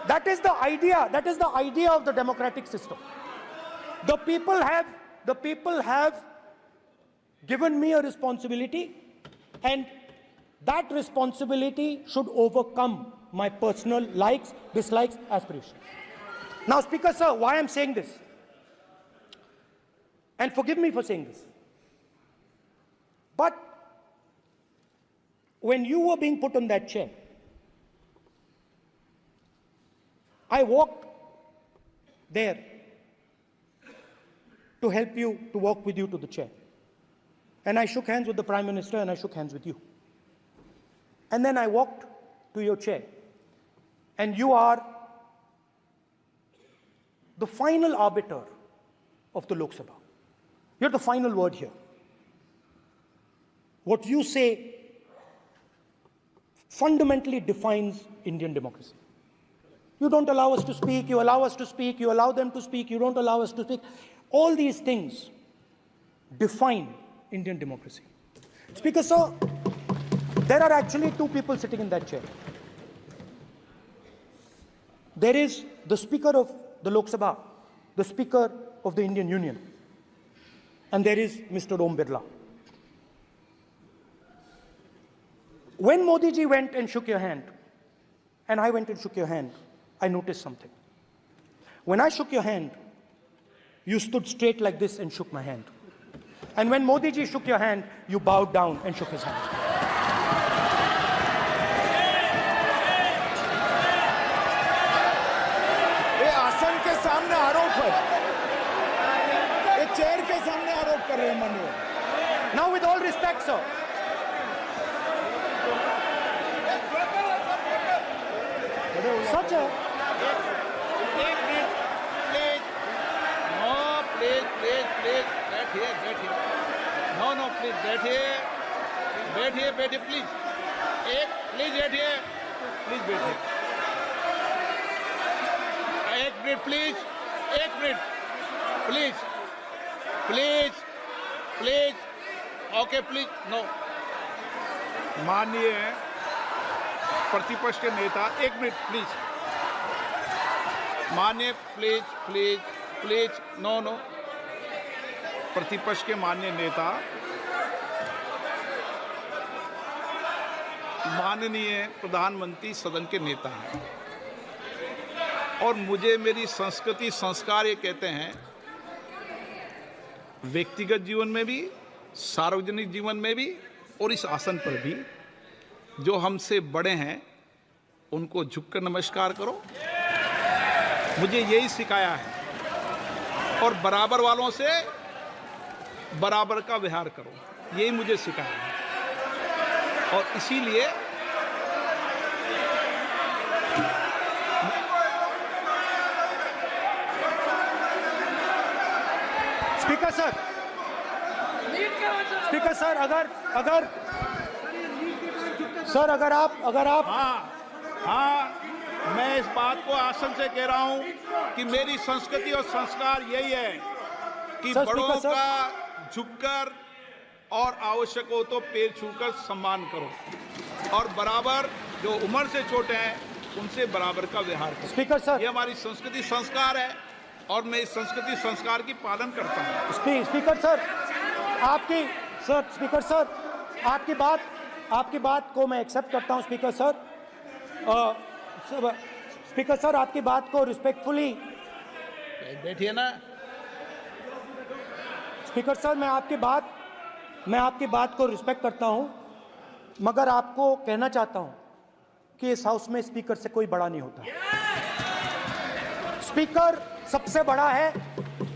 That is the idea. That is the idea of the democratic system. The people have given me a responsibility, and that responsibility should overcome my personal likes, dislikes, aspirations. Now, Speaker sir, why I'm saying this, and forgive me for saying this, but when you were being put on that chair, I walked there to help you, to walk with you to the chair. And I shook hands with the Prime Minister, and I shook hands with you. And then I walked to your chair. And you are the final arbiter of the Lok Sabha. You're the final word here. What you say fundamentally defines Indian democracy. You don't allow us to speak, you allow us to speak, you allow them to speak, you don't allow us to speak. All these things define Indian democracy. Speaker sir, there are actually two people sitting in that chair. There is the Speaker of the Lok Sabha, the Speaker of the Indian Union, and there is Mr. Om Birla. When Modi ji went and shook your hand, and I went and shook your hand, I noticed something. When I shook your hand, you stood straight like this and shook my hand. And when Modi ji shook your hand, you bowed down and shook his hand. ये आसन के सामने आरोप है, ये chair के सामने आरोप कर रहे हैं माननीय। Now, with all respect, sir. Such a... बैठिए, प्लीज। प्लीज बैठिए, एक minute please, okay please, no. माननीय प्रतिपक्ष के नेता, एक मिनट प्लीज। माननीय प्लीज, नो। प्रतिपक्ष के माननीय नेता, माननीय प्रधानमंत्री सदन के नेता हैं, और मुझे मेरी संस्कृति संस्कार ये कहते हैं, व्यक्तिगत जीवन में भी, सार्वजनिक जीवन में भी, और इस आसन पर भी, जो हमसे बड़े हैं उनको झुककर नमस्कार करो। मुझे यही सिखाया है, और बराबर वालों से बराबर का व्यवहार करो, यही मुझे सिखाया है। और इसीलिए स्पीकर सर, अगर आप हाँ, मैं इस बात को आसन से कह रहा हूं कि मेरी संस्कृति और संस्कार यही है कि बड़ों का झुककर और आवश्यक हो तो पैर छूकर सम्मान करो, और बराबर जो उम्र से छोटे हैं उनसे बराबर का व्यवहार करो। स्पीकर सर, ये हमारी संस्कृति संस्कार है, और मैं इस संस्कृति संस्कार की पालन करता हूँ। स्पीकर सर, आपकी बात को मैं एक्सेप्ट करता हूँ। स्पीकर सर, आपकी बात को रिस्पेक्टफुली, बैठिए ना। स्पीकर सर, मैं आपकी बात को रिस्पेक्ट करता हूं, मगर आपको कहना चाहता हूं कि इस हाउस में स्पीकर से कोई बड़ा नहीं होता। स्पीकर सबसे बड़ा है,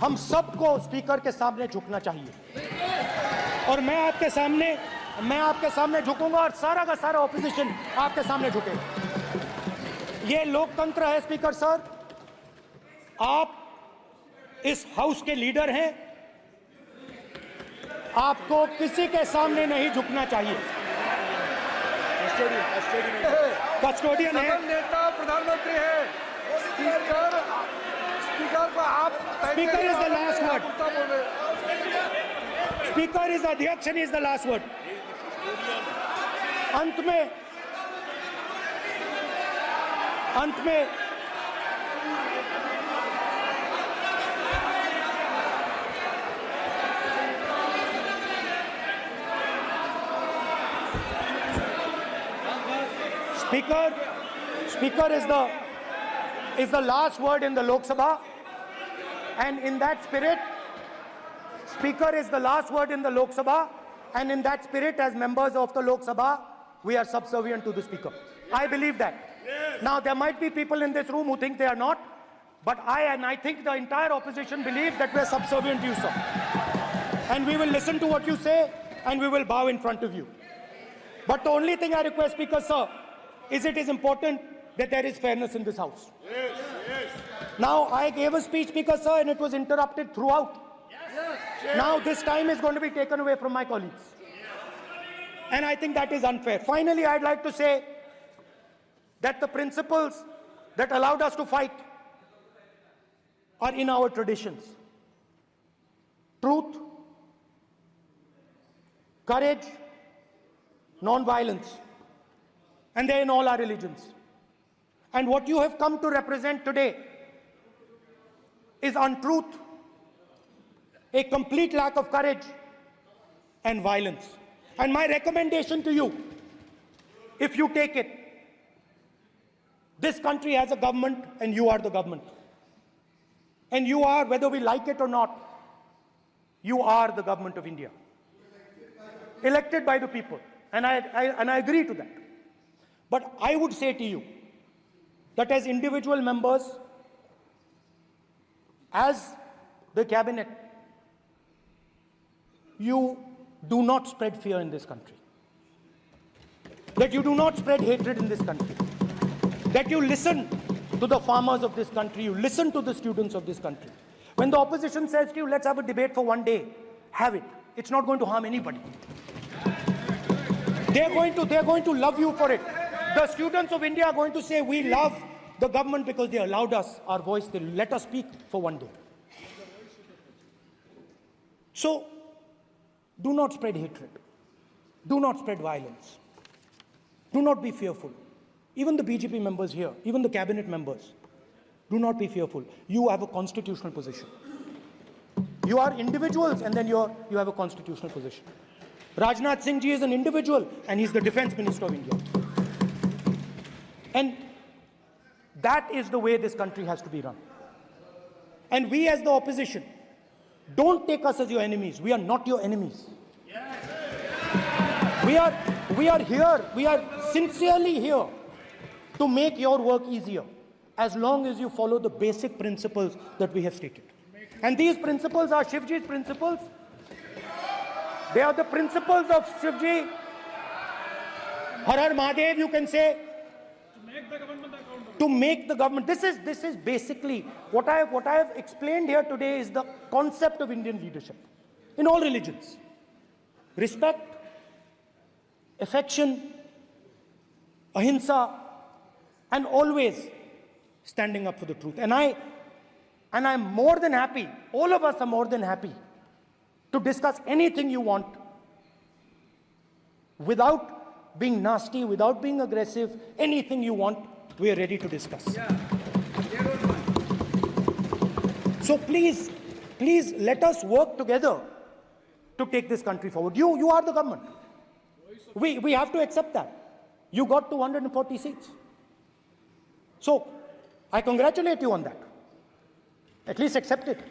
हम सबको स्पीकर के सामने झुकना चाहिए। और मैं आपके सामने झुकूंगा और सारा का सारा ऑपोजिशन आपके सामने झुकेगा। ये लोकतंत्र है स्पीकर सर। आप इस हाउस के लीडर हैं, आपको किसी के सामने नहीं झुकना चाहिए। कस्टोडियन है, नेता प्रधानमंत्री है, स्पीकर को आप speaker is the last word, speaker is अध्यक्ष and is the last word. अंत में Speaker is the last word in the Lok Sabha, and in that spirit, Speaker is the last word in the Lok Sabha, and in that spirit, as members of the Lok Sabha, we are subservient to the Speaker. I believe that. Now, there might be people in this room who think they are not, but I think the entire opposition believes that we are subservient to you, sir. And we will listen to what you say, and we will bow in front of you. But the only thing I request, Speaker, sir, is it is important that there is fairness in this house. Now, I gave a speech, Speaker, sir, and it was interrupted throughout. Now, this time is going to be taken away from my colleagues. And I think that is unfair. Finally, I'd like to say that the principles that allowed us to fight are in our traditions. Truth, courage, non-violence. And they're in all our religions. And what you have come to represent today is untruth, a complete lack of courage, and violence. And my recommendation to you, if you take it, this country has a government and you are the government. And you are, whether we like it or not, you are the government of India. Elected by the people. And I agree to that. But I would say to you that as individual members, as the cabinet, you do not spread fear in this country. That you do not spread hatred in this country. That you listen to the farmers of this country, you listen to the students of this country. When the opposition says to you, let's have a debate for one day, have it. It's not going to harm anybody. They're going to love you for it. The students of India are going to say, we love the government because they allowed us our voice, they let us speak for one day. So, do not spread hatred. Do not spread violence. Do not be fearful. Even the BJP members here, even the cabinet members, do not be fearful. You have a constitutional position. You are individuals and then you have a constitutional position. Rajnath Singh ji is an individual and he's the defense minister of India. And that is the way this country has to be run. And we as the opposition, don't take us as your enemies. We are not your enemies. We are here, we are sincerely here to make your work easier, as long as you follow the basic principles that we have stated. And these principles are Shivji's principles. They are the principles of Shivji. Har Har Mahadev, you can say. To make the government. This is basically what I have explained here today is the concept of Indian leadership in all religions. Respect, affection, ahimsa, and always standing up for the truth. And I'm more than happy, all of us are more than happy to discuss anything you want without being nasty, without being aggressive, anything you want, we are ready to discuss. So please let us work together to take this country forward. You are the government. We have to accept that. You got 240 seats. So, I congratulate you on that. At least accept it.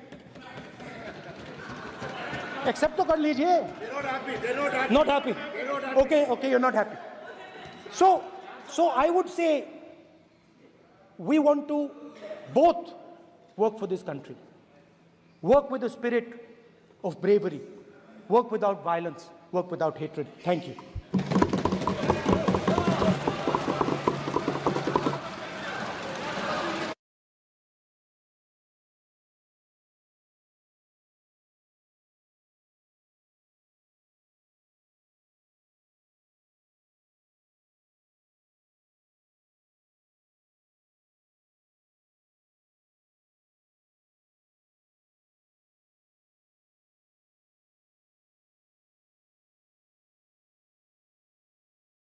Accept to kar lijiye. They're not happy. They're not happy. Not happy. They're not happy. Okay, you're not happy. So I would say we want to both work for this country. Work with the spirit of bravery. work without violence, work without hatred. Thank you.